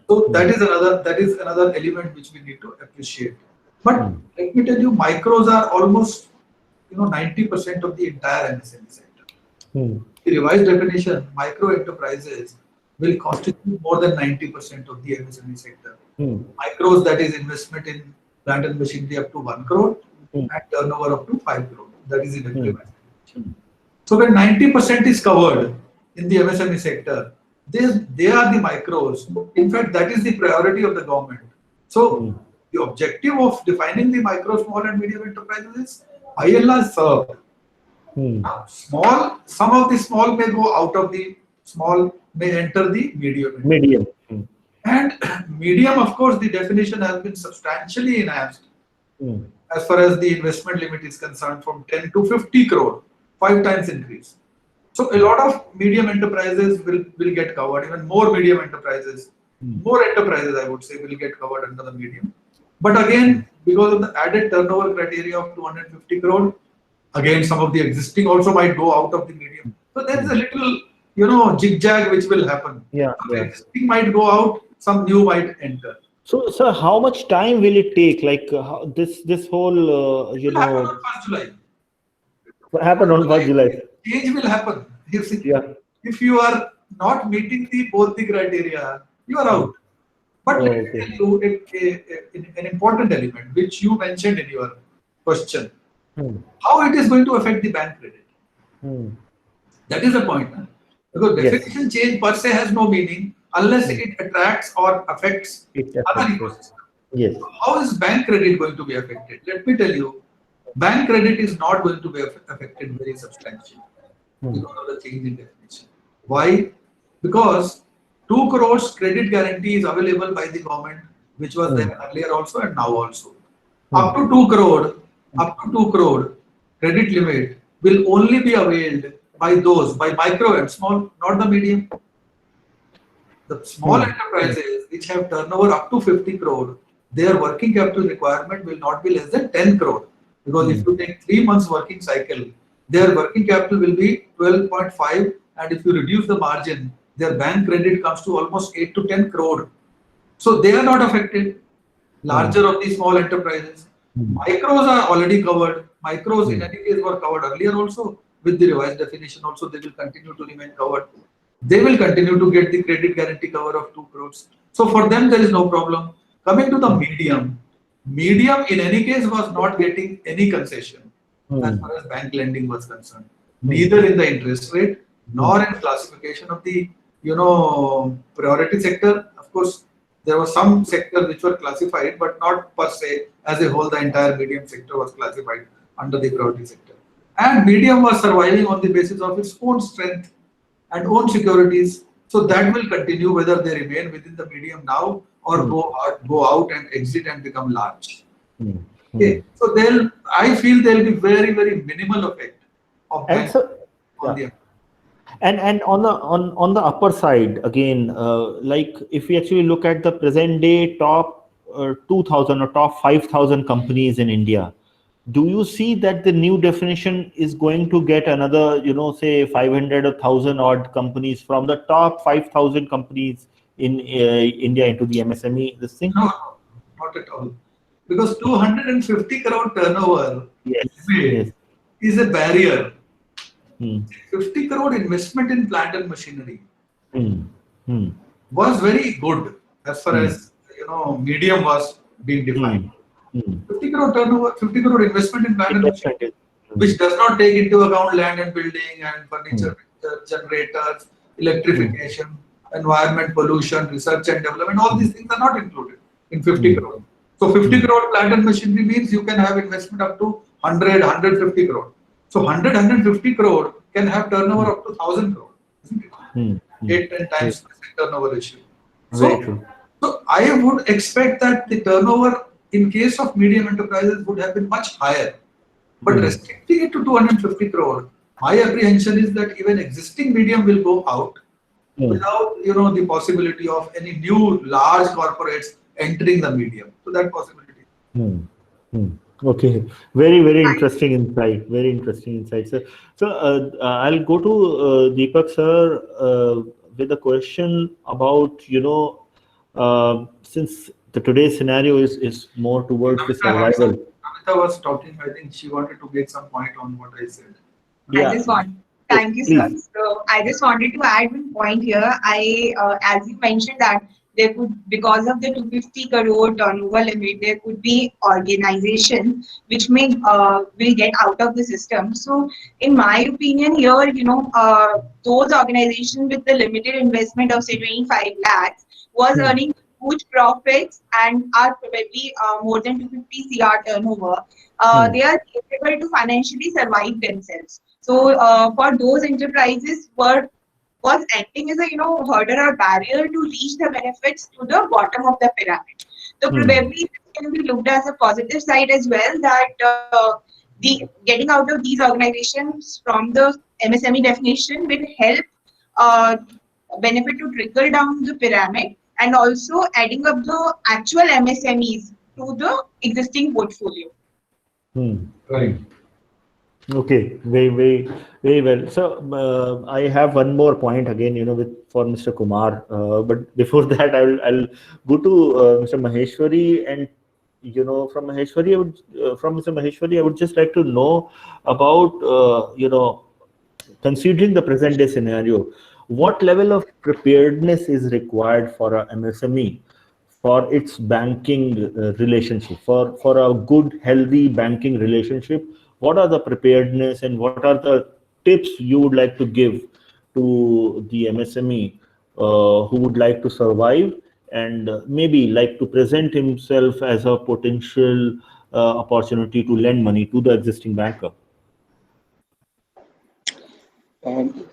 So that is another element which we need to appreciate. But let me tell you, micros are almost 90% of the entire MSME sector. The revised definition, micro enterprises will constitute more than 90% of the MSME sector. Micros, that is investment in plant and machinery up to 1 crore and turnover up to 5 crore. That is in the revised definition. So when 90% is covered in the MSME sector, they are the micros. In fact, that is the priority of the government. So the objective of defining the micro, small and medium enterprises is ILR served. Some of the small may go out of the small, may enter the medium. And medium, of course, the definition has been substantially enhanced as far as the investment limit is concerned, from 10 to 50 crore, 5 times increase. So a lot of medium enterprises will get covered, even more medium enterprises, more enterprises I would say will get covered under the medium. But again, because of the added turnover criteria of 250 crore, again some of the existing also might go out of the medium. So there is a little, zigzag which will happen. The existing might go out, some new might enter. So, sir, how much time will it take? Like this whole, Happen on 1st July. Happen on 1st July. Change will happen. If you are not meeting both the criteria, you are out. But let me tell you an important element which you mentioned in your question. How it is going to affect the bank credit? That is the point. Because definition change per se has no meaning unless it attracts or affects other ecosystems. How is bank credit going to be affected? Let me tell you, bank credit is not going to be affected very substantially because of the change in definition. Why? Because 2 crores credit guarantee is available by the government, which was there earlier also and now also. Up to 2 crore credit limit will only be availed by micro and small, not the medium. The small enterprises which have turnover up to 50 crore, their working capital requirement will not be less than 10 crore. Because if you take 3 months working cycle, their working capital will be 12.5, and if you reduce the margin, their bank credit comes to almost 8 to 10 crore. So they are not affected. Larger of the small enterprises. Micros are already covered. Micros in any case were covered earlier also with the revised definition. Also, they will continue to remain covered. They will continue to get the credit guarantee cover of 2 crores. So for them, there is no problem. Coming to the medium in any case was not getting any concession as far as bank lending was concerned. Neither in the interest rate nor in classification of the priority sector. Of course, there were some sectors which were classified, but not per se as a whole. The entire medium sector was classified under the priority sector, and medium was surviving on the basis of its own strength and own securities. So that will continue whether they remain within the medium now or go out and exit and become large. Okay, so I feel there will be very, very minimal effect of And bank so, on the. and on the upper side again, like if we actually look at the present day top 2,000 or top 5,000 companies in India, do you see that the new definition is going to get another, say 500 or 1,000 odd companies from the top 5,000 companies in India into the MSME, this thing? No, not at all. Because 250 crore turnover is a barrier. 50 crore investment in plant and machinery was very good as far as medium was being defined. 50 crore turnover, 50 crore investment in plant and machinery, which does not take into account land and building and furniture, generators, electrification, environment, pollution, research and development. All these things are not included in 50 crore. So 50 crore plant and machinery means you can have investment up to 100, 150 crore. So 100, 150 crore can have turnover up to 1,000 crore, isn't it? 8, 10 times turnover ratio. So I would expect that the turnover in case of medium enterprises would have been much higher. But restricting it to 250 crore, my apprehension is that even existing medium will go out without the possibility of any new large corporates entering the medium. So that possibility. Okay, very interesting insight. Very interesting insight. So I'll go to Deepak sir with a question about since the today's scenario is more towards the survival. Amita was talking. I think she wanted to make some point on what I said. Thank you, sir. So I just wanted to add one point here. As you mentioned that there could, because of the 250 crore turnover limit, there could be organization which will get out of the system. So in my opinion here, those organizations with the limited investment of say 25 lakhs was earning huge profits and are probably more than 250 CR turnover. They are able to financially survive themselves. So for those enterprises was acting as a hurdle or barrier to reach the benefits to the bottom of the pyramid. So probably it can be looked as a positive side as well, that the getting out of these organizations from the MSME definition will help benefit to trickle down the pyramid and also adding up the actual MSMEs to the existing portfolio. Right. Okay, very well. So I have one more point again, for Mr. Kumar. But before that, I'll go to Mr. Maheshwari, and from Maheshwari, from Mr. Maheshwari, I would just like to know about considering the present day scenario, what level of preparedness is required for a MSME for its banking relationship, for a good, healthy banking relationship? What are the preparedness and what are the tips you would like to give to the MSME who would like to survive and maybe like to present himself as a potential opportunity to lend money to the existing banker?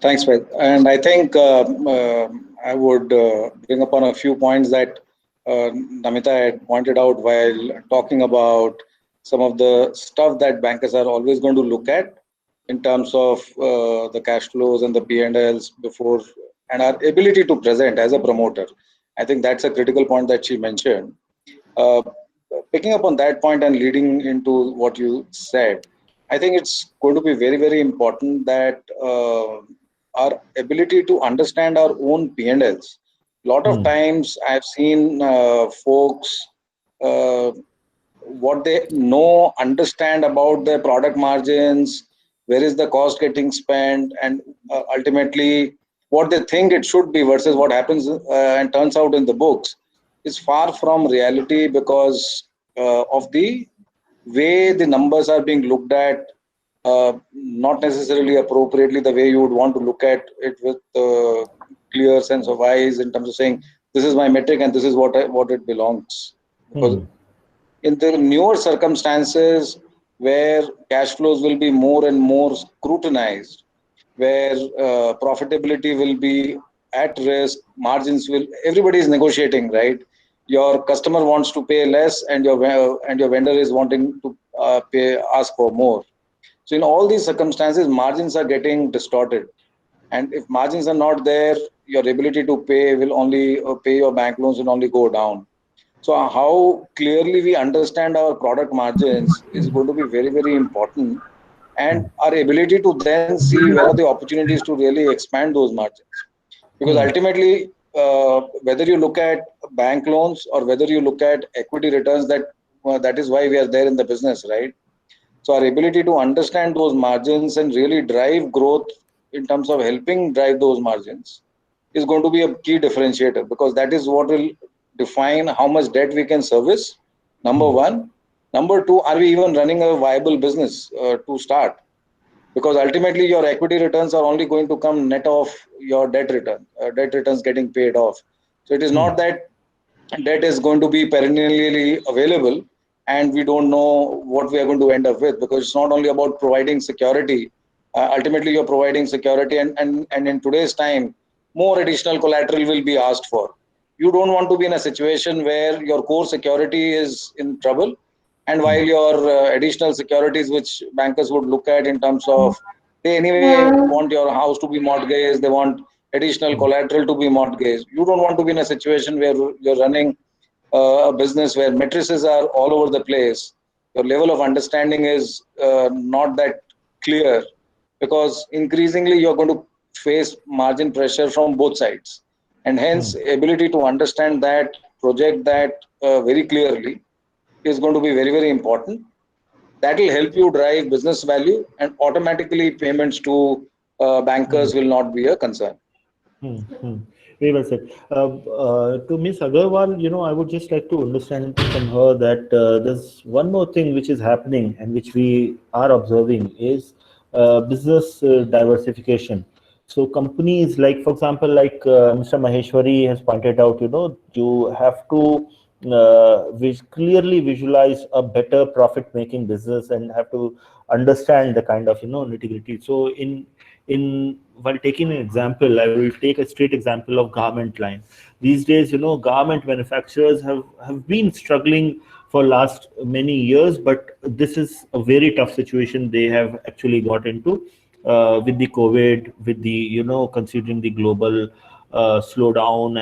Thanks, Ved. And I think I would bring upon a few points that Namita had pointed out while talking about some of the stuff that bankers are always going to look at in terms of the cash flows and the P&Ls before, and our ability to present as a promoter. I think that's a critical point that she mentioned. Picking up on that point and leading into what you said, I think it's going to be very, very important that our ability to understand our own P&Ls. A lot of Hmm. times I've seen folks uh, what they know, understand about their product margins, where is the cost getting spent, and ultimately what they think it should be versus what happens and turns out in the books is far from reality because of the way the numbers are being looked at, not necessarily appropriately the way you would want to look at it with clear sense of eyes in terms of saying this is my metric and this is what it belongs. Because Hmm. in the newer circumstances where cash flows will be more and more scrutinized, where profitability will be at risk, margins will, everybody is negotiating, right? Your customer wants to pay less, and your vendor is wanting to ask for more. So in all these circumstances, margins are getting distorted, and if margins are not there, your ability to pay will only pay your bank loans will only go down. So how clearly we understand our product margins is going to be very, very important, and our ability to then see where are the opportunities to really expand those margins. Because Hmm. ultimately, whether you look at bank loans or whether you look at equity returns, that is why we are there in the business, right? So our ability to understand those margins and really drive growth in terms of helping drive those margins is going to be a key differentiator, because that is what will define how much debt we can service. Number Hmm. one. Number two, are we even running a viable business to start? Because ultimately your equity returns are only going to come net of your debt returns getting paid off. So it is Hmm. not that debt is going to be perennially available and we don't know what we are going to end up with, because it's not only about providing security. Ultimately you're providing security, and in today's time more additional collateral will be asked for. You don't want to be in a situation where your core security is in trouble, and Hmm. while your additional securities which bankers would look at in terms of, they anyway want your house to be mortgaged, they want additional Hmm. collateral to be mortgaged. You don't want to be in a situation where you're running a business where matrices are all over the place. Your level of understanding is not that clear, because increasingly you're going to face margin pressure from both sides, and Hmm. hence ability to understand that, project that very clearly is going to be very, very important. That will help you drive business value, and automatically payments to Hmm. bankers will not be a concern. Hmm. Hmm. Very well said. To Miss Agarwal, I would just like to understand from her that there's one more thing which is happening and which we are observing is business diversification. So companies like, for example, like Mr. Maheshwari has pointed out, you have to clearly visualize a better profit-making business and have to understand the kind of, nitty-gritty. So in while taking an example, I will take a straight example of garment line. These days, garment manufacturers have been struggling for last many years, but this is a very tough situation they have actually got into with the COVID, with the considering the global slowdown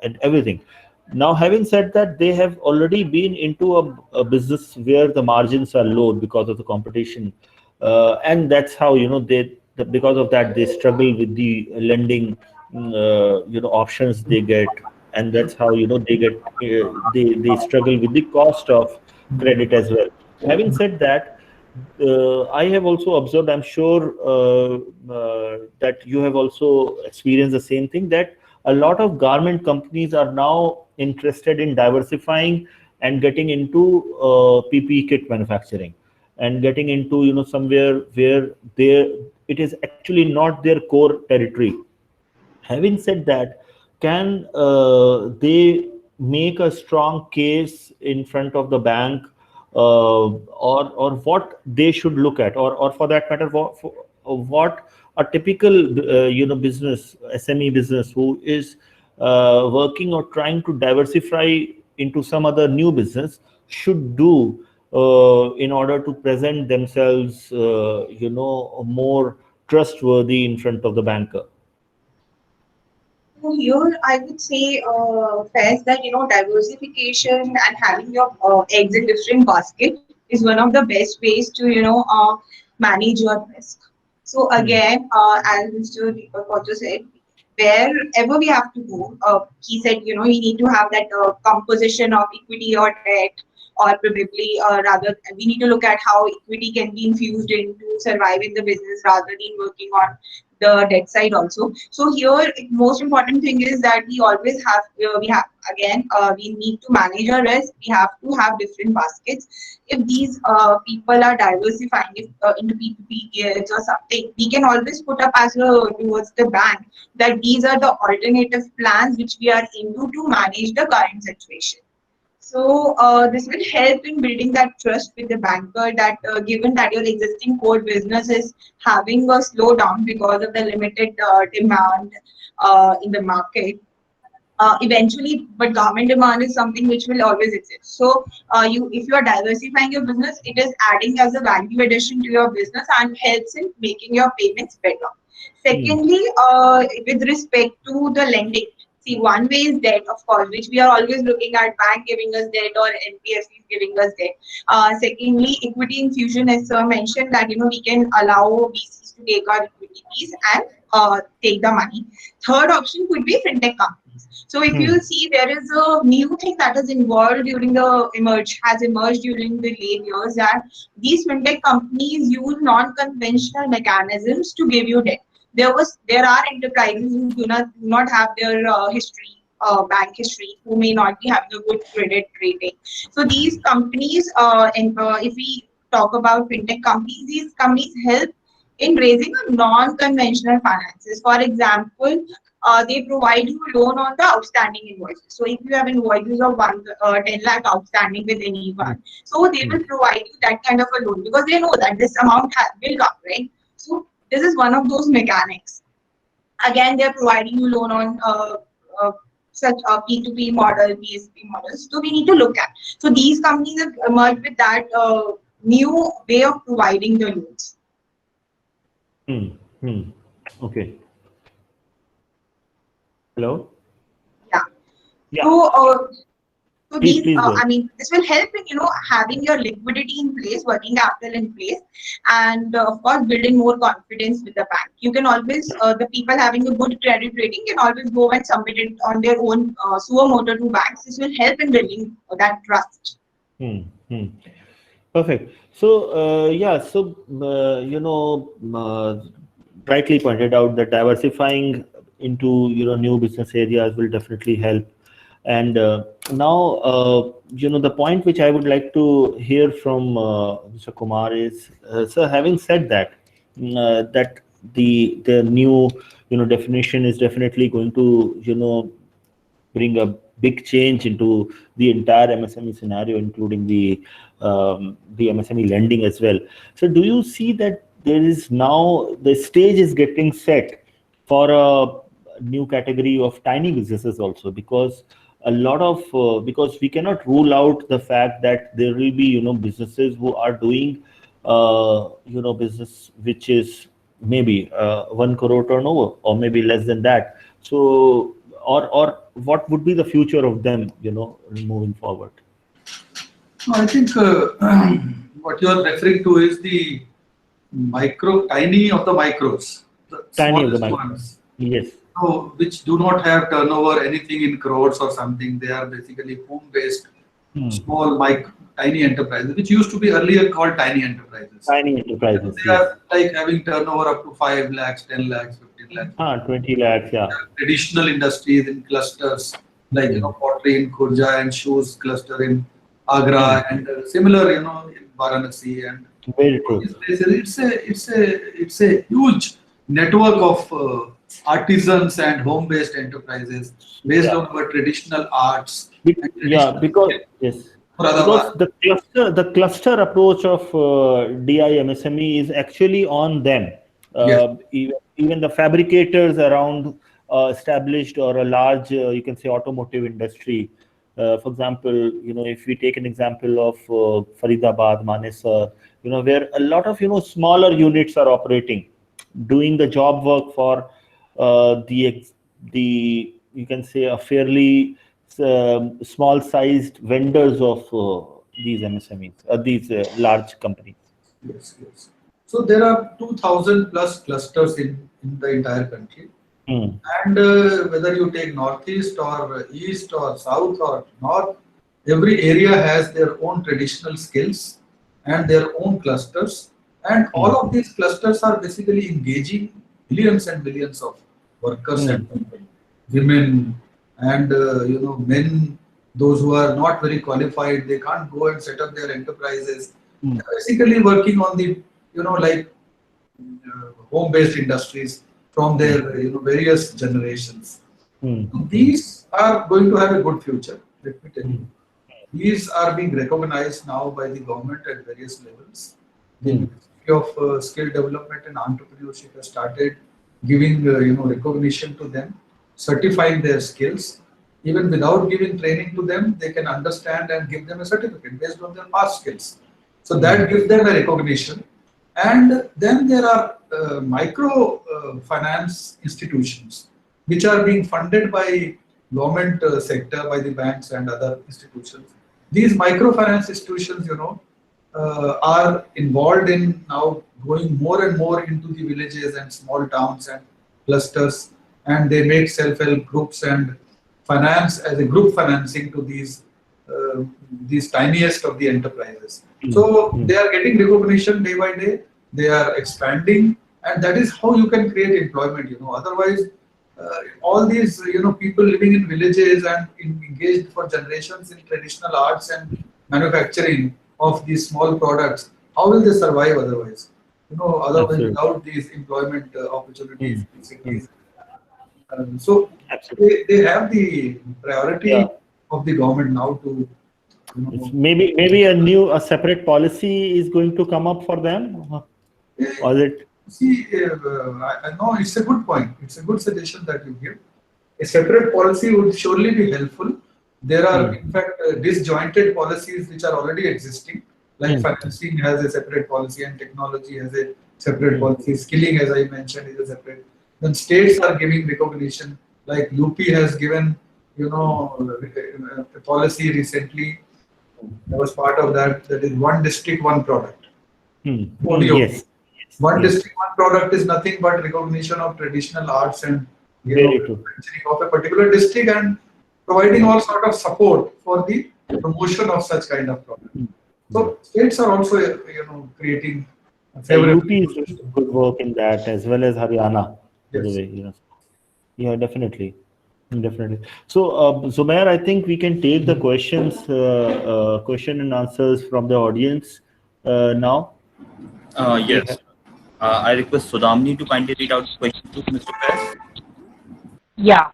and everything. Now, having said that, they have already been into a business where the margins are low because of the competition, and that's how because of that they struggle with the lending, options they get, and that's how they get they struggle with the cost of credit as well. Having said that, I have also observed, I'm sure that you have also experienced the same thing, that a lot of garment companies are now interested in diversifying and getting into PPE kit manufacturing and getting into somewhere where it is actually not their core territory. Having said that, can they make a strong case in front of the bank, or what they should look at, or for that matter, what a typical business, SME business who is working or trying to diversify into some other new business should do in order to present themselves, more trustworthy in front of the banker. So here, I would say, Faiz, that diversification and having your eggs in different basket is one of the best ways to manage your risk. So again, as Mr. Deepak also said, wherever we have to go, he said, we need to have that composition of equity or debt, or probably rather, we need to look at how equity can be infused into surviving the business rather than working on the debt side also. So here, most important thing is that we always have, we need to manage our risk. We have to have different baskets. If these people are diversifying into P2P deals or something, we can always put up as towards the bank that these are the alternative plans which we are into to manage the current situation. So this will help in building that trust with the banker that given that your existing core business is having a slowdown because of the limited demand in the market, eventually, but government demand is something which will always exist. So if you are diversifying your business, it is adding as a value addition to your business and helps in making your payments better. Secondly, with respect to the lending, see, one way is debt, of course, which we are always looking at bank giving us debt or NBFCs giving us debt. Secondly, equity infusion, as sir mentioned, that we can allow VCs to take our equity piece and take the money. Third option could be fintech companies. So if you see, there is a new thing that is involved during the has emerged during the late years, that these fintech companies use non-conventional mechanisms to give you debt. There are enterprises who do not have their bank history, who may not be having a good credit rating. So these companies, if we talk about fintech companies, these companies help in raising a non-conventional finances. For example, they provide you a loan on the outstanding invoices. So if you have invoices of 10 lakh outstanding with anyone, so they will provide you that kind of a loan because they know that this amount will come, right? So this is one of those mechanics. Again, they're providing you loan on such a P2P model, PSP models. So we need to look at. So these companies have emerged with that new way of providing the loans. Okay. Hello? Yeah. Yeah. So Please, these, please go ahead. this will help in having your liquidity in place, working capital in place, and of course building more confidence with the bank. You can always the people having a good credit rating can always go and submit it on their own suo motu to banks. This will help in building that trust. Perfect. So, rightly pointed out that diversifying into new business areas will definitely help. And now, the point which I would like to hear from Mr. Kumar is, so having said that, that the new definition is definitely going to bring a big change into the entire MSME scenario, including the MSME lending as well. So, do you see that there is now the stage is getting set for a new category of tiny businesses also, because a lot of because we cannot rule out the fact that there will be businesses who are doing business which is maybe 1 crore turnover or maybe less than that. So or what would be the future of them moving forward? I think what you are referring to is the tiny of the micros, the Tiny of the smallest micro. ones. Yes. So, which do not have turnover anything in crores or something. They are basically home-based, small, tiny enterprises, which used to be earlier called tiny enterprises. Tiny enterprises. They are like having turnover up to 5 lakhs, 10 lakhs, 15 lakhs. 20 lakhs, yeah. Traditional industries in clusters, like pottery in Khurja and shoes cluster in Agra, and similar, in Varanasi and Very all true. these places. It's a huge network of artisans and home-based enterprises based on our traditional arts. And traditional Because yes, because the cluster approach of DI MSME is actually on them. Yes. Even the fabricators around established or a large, you can say, automotive industry. For example, if we take an example of Faridabad, Manesar, where a lot of smaller units are operating, doing the job work for the you can say a fairly small sized vendors of these MSMEs, these large companies. Yes, yes. So there are 2,000 plus clusters in the entire country. And whether you take northeast or east or south or north, every area has their own traditional skills and their own clusters. And all of these clusters are basically engaging millions and millions of workers and people, women and men, those who are not very qualified, they can't go and set up their enterprises. They're basically working on the like home-based industries from their various generations. These are going to have a good future, let me tell you. These are being recognized now by the government at various levels. The Ministry of Skill Development and Entrepreneurship has started giving recognition to them, certifying their skills. Even without giving training to them, they can understand and give them a certificate based on their past skills. So that gives them a recognition. And then there are micro finance institutions which are being funded by government sector, by the banks and other institutions. These microfinance institutions, are involved in now going more and more into the villages and small towns and clusters, and they make self-help groups and finance as a group financing to these tiniest of the enterprises. So they are getting recognition day by day. They are expanding, and that is how you can create employment. Otherwise, all these people living in villages and engaged for generations in traditional arts and manufacturing of these small products, how will they survive otherwise? Otherwise without these employment opportunities. So they have the priority of the government now to maybe a separate policy is going to come up for them, or is it? See, I know it's a good point. It's a good suggestion that you give. A separate policy would surely be helpful. There are, in fact, disjointed policies which are already existing. Like financing has a separate policy, and technology has a separate policy. Skilling, as I mentioned, is a separate. Then states are giving recognition. Like UP has given, a policy recently. I was part of that. That is one district, one product. Yes. One district, one product is nothing but recognition of traditional arts and manufacturing of a particular district and providing all sort of support for the promotion of such kind of product. So states are also creating UP is doing good work in that, as well as Haryana. By the way, yeah, definitely. So, Zumair, I think we can take the question and answers from the audience now. Yes. I request Sudamni to kindly read out the question to Mr. Press. Yeah.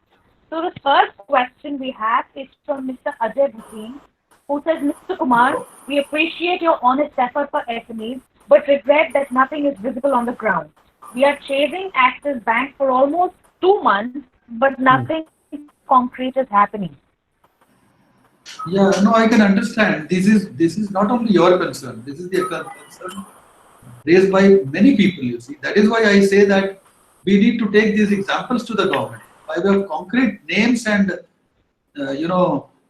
So the first question we have is from Mr. Ajay Bhutin, who says, Mr. Kumar, we appreciate your honest effort for SMEs, but regret that nothing is visible on the ground. We are chasing Axis Bank for almost 2 months, but nothing concrete is happening. Yeah, no, I can understand. This is not only your concern. This is the concern raised by many people. You see, that is why I say that we need to take these examples to the government by way of concrete names and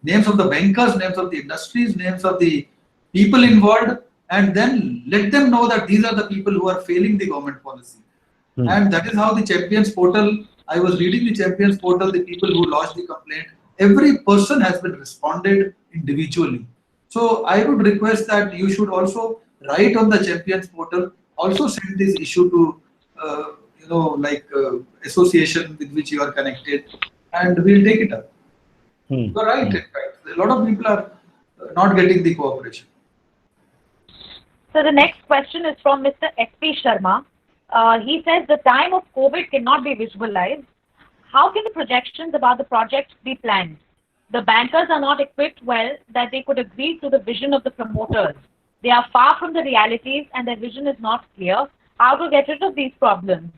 names of the bankers, names of the industries, names of the people involved, and then let them know that these are the people who are failing the government policy. And that is how the Champions Portal. I was reading the Champions Portal. The people who lodged the complaint, every person has been responded individually. So I would request that you should also write on the Champions Portal, also send this issue to association with which you are connected, and we'll take it up. You're right, in fact. A lot of people are not getting the cooperation. So the next question is from Mr. S.P. Sharma. He says the time of COVID cannot be visualized. How can the projections about the project be planned? The bankers are not equipped well that they could agree to the vision of the promoters. They are far from the realities and their vision is not clear. How to get rid of these problems?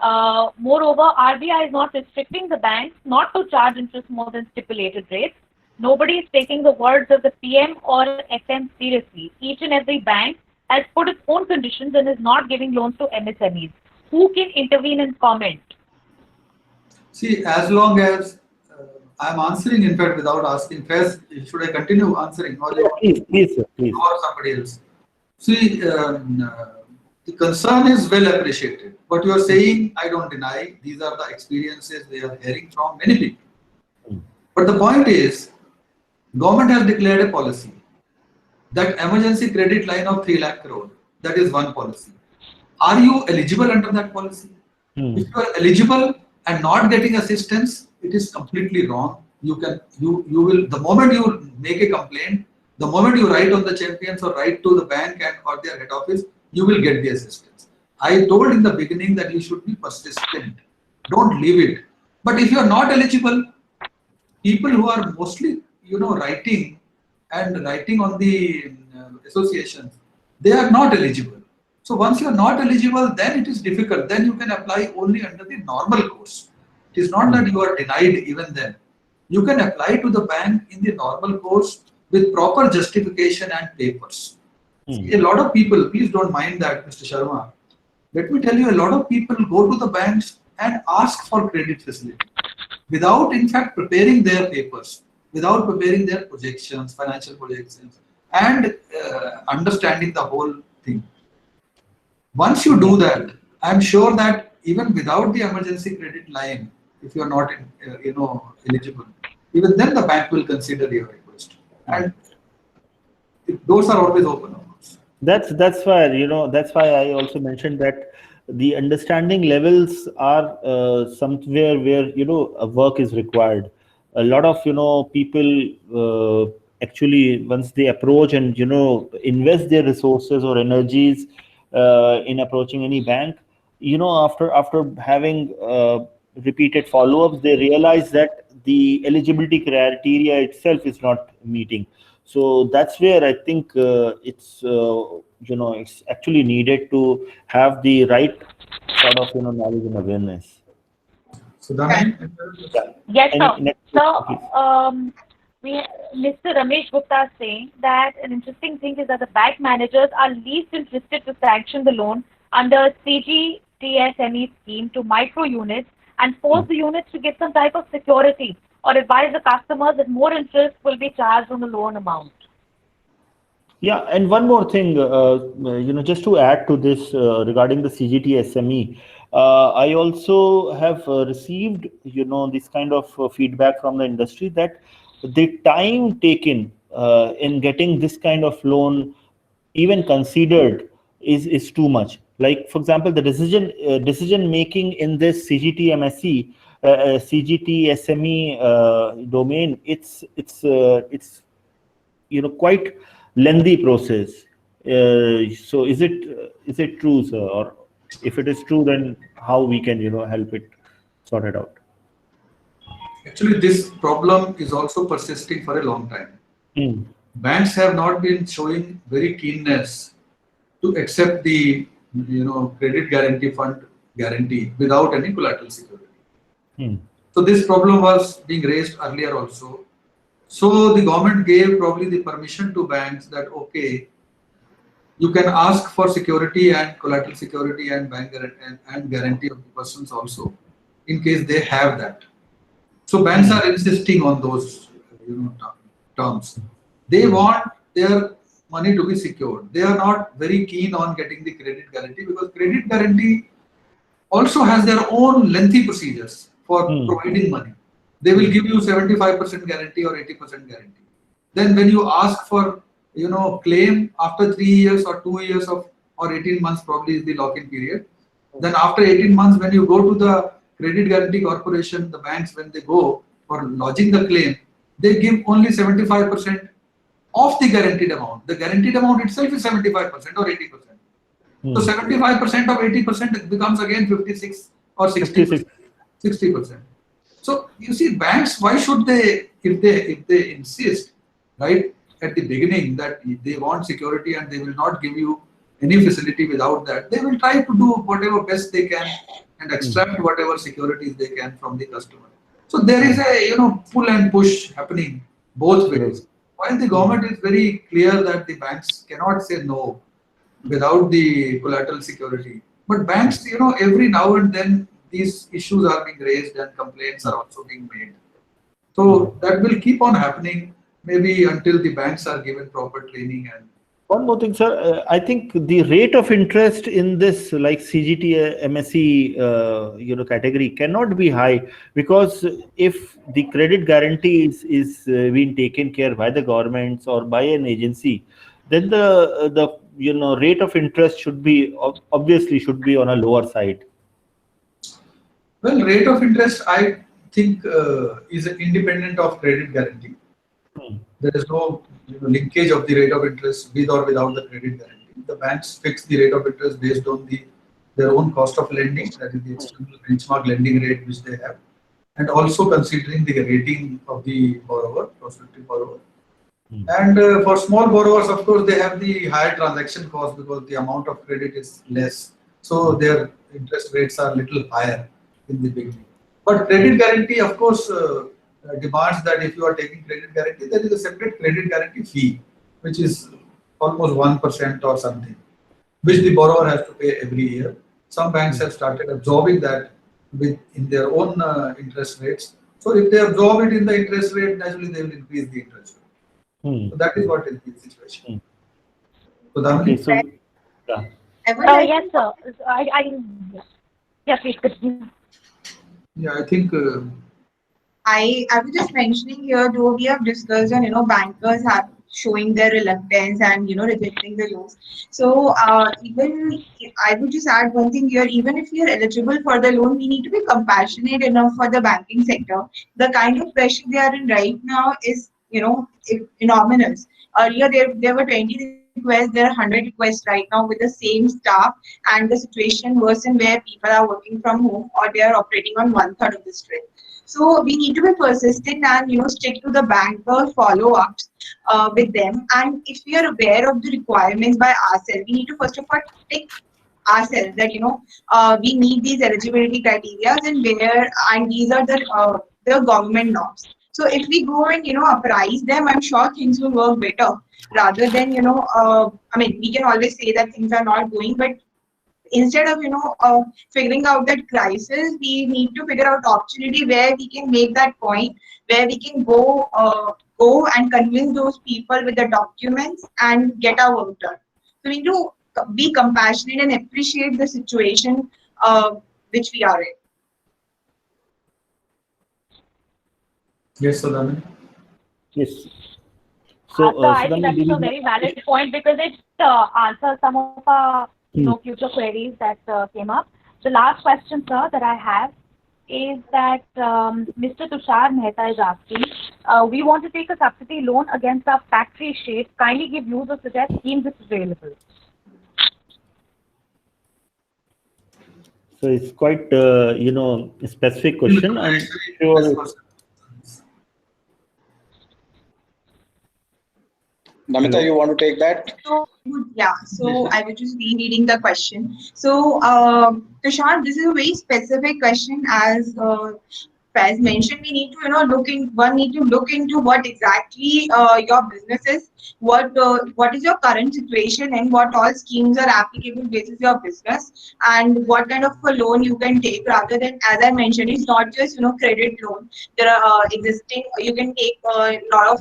Moreover, RBI is not restricting the banks not to charge interest more than stipulated rates. Nobody is taking the words of the PM or FM seriously. Each and every bank has put its own conditions and is not giving loans to MSMEs. Who can intervene and comment? See, as long as I'm answering, in fact, without asking, first, should I continue answering? Or please. Or somebody else? See, The concern is well appreciated. What you are saying, I don't deny. These are the experiences we are hearing from many people. But the point is, government has declared a policy that emergency credit line of 3 lakh crore. That is one policy. Are you eligible under that policy? If you are eligible and not getting assistance, it is completely wrong. You will, the moment you make a complaint, the moment you write on the champions or write to the bank and or their head office, you will get the assistance. I told in the beginning that you should be persistent. Don't leave it. But if you are not eligible, people who are mostly, writing on the associations, they are not eligible. So once you are not eligible, then it is difficult. Then you can apply only under the normal course. It is not that you are denied even then. You can apply to the bank in the normal course with proper justification and papers. See, a lot of people, please don't mind that, Mr. Sharma. Let me tell you, a lot of people go to the banks and ask for credit facility without, in fact, preparing their papers, without preparing their projections, financial projections, and understanding the whole thing. Once you do that, I'm sure that even without the emergency credit line, if you are not, eligible, even then the bank will consider your request, and doors are always open. That's why that's why I also mentioned that the understanding levels are somewhere where a work is required. A lot of people actually, once they approach and invest their resources or energies in approaching any bank, after having repeated follow-ups, they realize that the eligibility criteria itself is not meeting. So that's where I think it's actually needed to have the right sort of knowledge and awareness. So Dhanani? Yes, sir. Next So, question, Mr. Ramesh Gupta is saying that an interesting thing is that the bank managers are least interested to sanction the loan under CGTSME scheme to micro units and force the units to give some type of security or advise the customers that more interest will be charged on the loan amount. Yeah, and one more thing, just to add to this regarding the CGT SME, I also have received, this kind of feedback from the industry that the time taken in getting this kind of loan even considered is too much. Like, for example, the decision making in this CGT MSE, CGT SME domain, it's quite lengthy process. So is it true, sir? Or if it is true, then how we can help it sort it out? Actually, this problem is also persisting for a long time. Banks have not been showing very keenness to accept the credit guarantee fund guarantee without any collateral security. So this problem was being raised earlier also. So the government gave probably the permission to banks that okay, you can ask for security and collateral security and bank guarantee of the persons also, in case they have that. So banks are insisting on those terms. They want their money to be secured. They are not very keen on getting the credit guarantee because credit guarantee also has their own lengthy procedures for providing money. They will give you 75% guarantee or 80% guarantee. Then when you ask for claim after 3 years or 2 years or 18 months probably is the lock-in period. Then after 18 months when you go to the Credit Guarantee Corporation, the banks, when they go for lodging the claim, they give only 75% of the guaranteed amount. The guaranteed amount itself is 75% or 80%. So 75% of 80% becomes again 56 or 60%. 60%. So you see, banks, why should they, if they insist, right, at the beginning that they want security and they will not give you any facility without that, they will try to do whatever best they can and extract whatever securities they can from the customer. So there is a pull and push happening both ways. While the government is very clear that the banks cannot say no without the collateral security, but banks, every now and then these issues are being raised and complaints are also being made. So that will keep on happening maybe until the banks are given proper training and One more thing, sir. I think the rate of interest in this, like CGT, MSE, category cannot be high, because if the credit guarantee is being taken care by the governments or by an agency, then the rate of interest should be obviously should be on a lower side. Well, rate of interest, I think, is independent of credit guarantee. There is no linkage of the rate of interest with or without the credit guarantee. The banks fix the rate of interest based on their own cost of lending, that is the external benchmark lending rate which they have, and also considering the rating of the borrower, prospective borrower. And for small borrowers, of course, they have the higher transaction cost because the amount of credit is less. So their interest rates are little higher in the beginning. But credit guarantee, of course, demands that if you are taking credit guarantee, there is a separate credit guarantee fee, which is almost 1% or something, which the borrower has to pay every year. Some banks have started absorbing that in their own interest rates. So if they absorb it in the interest rate, naturally they will increase the interest rate. So that is what is the situation. So Okay, Damini? so yeah. I would like Yes, sir. Yes, please continue. Yeah, I think I was just mentioning here, though we have discussed on, bankers have showing their reluctance and, rejecting the loans. So even I would just add one thing here, even if you're eligible for the loan, we need to be compassionate enough for the banking sector. The kind of pressure they are in right now is, enormous. Earlier there were 20 requests, there are 100 requests right now with the same staff, and the situation worsened where people are working from home or they are operating on one third of the strength. So we need to be persistent and stick to the banker follow-ups with them. And if we are aware of the requirements by ourselves, we need to first of all take ourselves that we meet these eligibility criteria and these are the government norms. So if we go and apprise them, I'm sure things will work better rather than I mean, we can always say that things are not going, but instead of figuring out that crisis, we need to figure out opportunity where we can make that point, where we can go and convince those people with the documents and get our work done. So we need to be compassionate and appreciate the situation which we are in. yes, so Damini. Yes. So So, I think Sudhamni, that is do a we very valid point because it answers some of our future queries that came up. The last question, sir, that I have is that Mr. Tushar Mehta is asking, we want to take a subsidy loan against our factory shade. Kindly give views or suggest schemes if available. So it's quite a specific question. I'm Actually, sure. this person. Namita, you want to take that? So I was just rereading the question. So Tushar, this is a very specific question as mentioned, we need to one need to look into what exactly your business is, what is your current situation and what all schemes are applicable basis your business, and what kind of a loan you can take, rather than, as I mentioned, it's not just credit loan. There are existing, you can take a lot of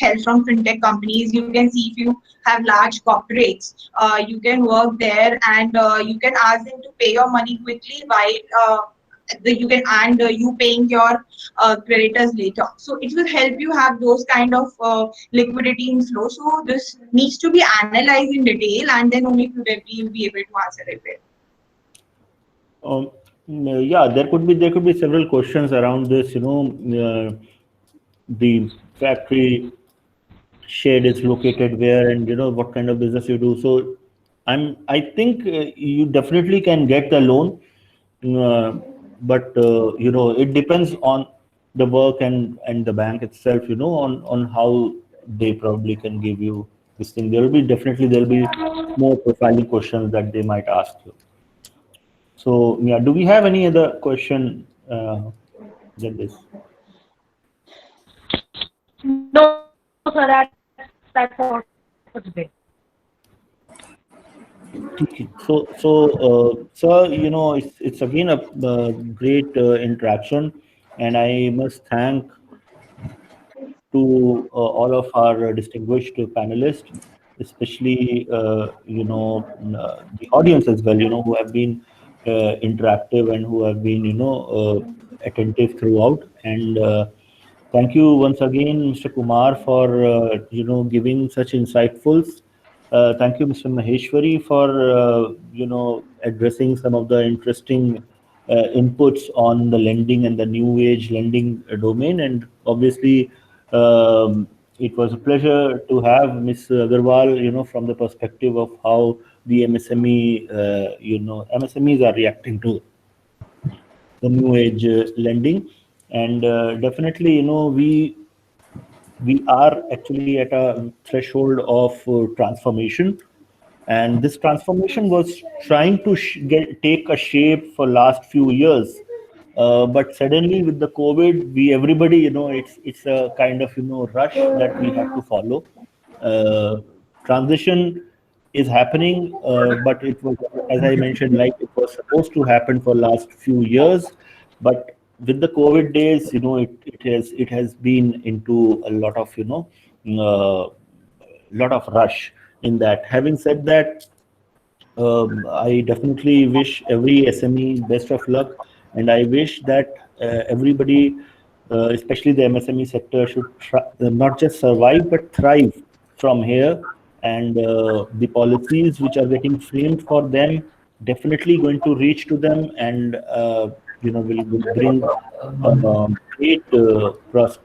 help from fintech companies. You can see if you have large corporates, you can work there and you can ask them to pay your money quickly while you can and you paying your creditors later. So it will help you have those kind of liquidity inflow. So this needs to be analyzed in detail, and then only probably you'll be able to answer it well. Yeah, there could be several questions around this. The factory shed is located where, and what kind of business you do. So I think you definitely can get the loan, but it depends on the work and the bank itself. On how they probably can give you this thing. There'll be more profiling questions that they might ask you. So yeah, do we have any other question than this? No, sir, that's all for today. Okay. So, sir, it's again a great interaction, and I must thank to all of our distinguished panelists especially the audience as well, who have been interactive and who have been attentive throughout. And thank you once again, Mr. Kumar, for giving such insightfuls. Thank you, Mr. Maheshwari, for addressing some of the interesting inputs on the lending and the new age lending domain. And obviously, it was a pleasure to have Ms. Agarwal, from the perspective of how the MSMEs are reacting to the new age lending. And definitely, we are actually at a threshold of transformation, and this transformation was trying to take a shape for last few years, but suddenly with the COVID, everybody, it's a kind of rush that we have to follow. uh, Transition is happening, but it was, as I mentioned, like it was supposed to happen for last few years, but with the COVID days, it has been into a lot of lot of rush in that. Having said that, I definitely wish every SME best of luck, and I wish that everybody, especially the MSME sector, should not just survive but thrive from here. And the policies which are getting framed for them definitely going to reach to them, and will bring great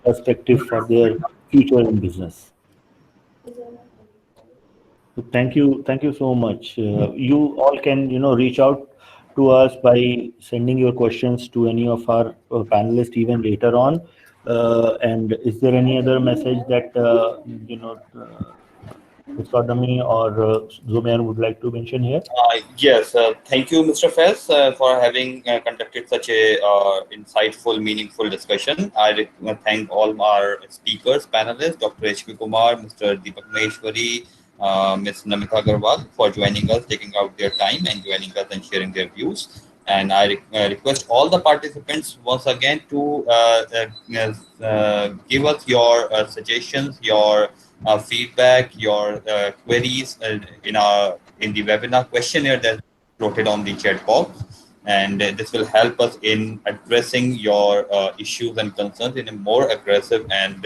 perspective for their future in business. So thank you so much. You all can, reach out to us by sending your questions to any of our panelists even later on. And is there any other message that Mr. Adami or Zubair would like to mention here? Yes, thank you, Mr. Fez, for having conducted such a insightful, meaningful discussion. I thank all our speakers, panelists, Dr. H.P. Kumar, Mr. Deepak Maheshwari, Ms. Namita Agarwal, for joining us, taking out their time and joining us and sharing their views. And I request all the participants once again to give us your suggestions, your feedback, your queries in the webinar questionnaire that's floated on the chat box. And this will help us in addressing your issues and concerns in a more aggressive and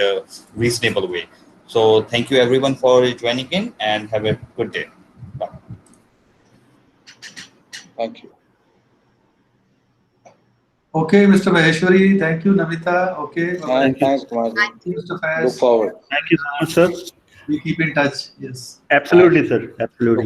reasonable way. So thank you everyone for joining in, and have a good day. Bye. Thank you. Okay, Mr. Maheshwari, thank you, Namita. Okay, Thank you. Thanks, Kumar. Thank you, Mr. Look Faiz. forward. Thank you so much, sir. We keep in touch. Yes. Absolutely, sir. Absolutely.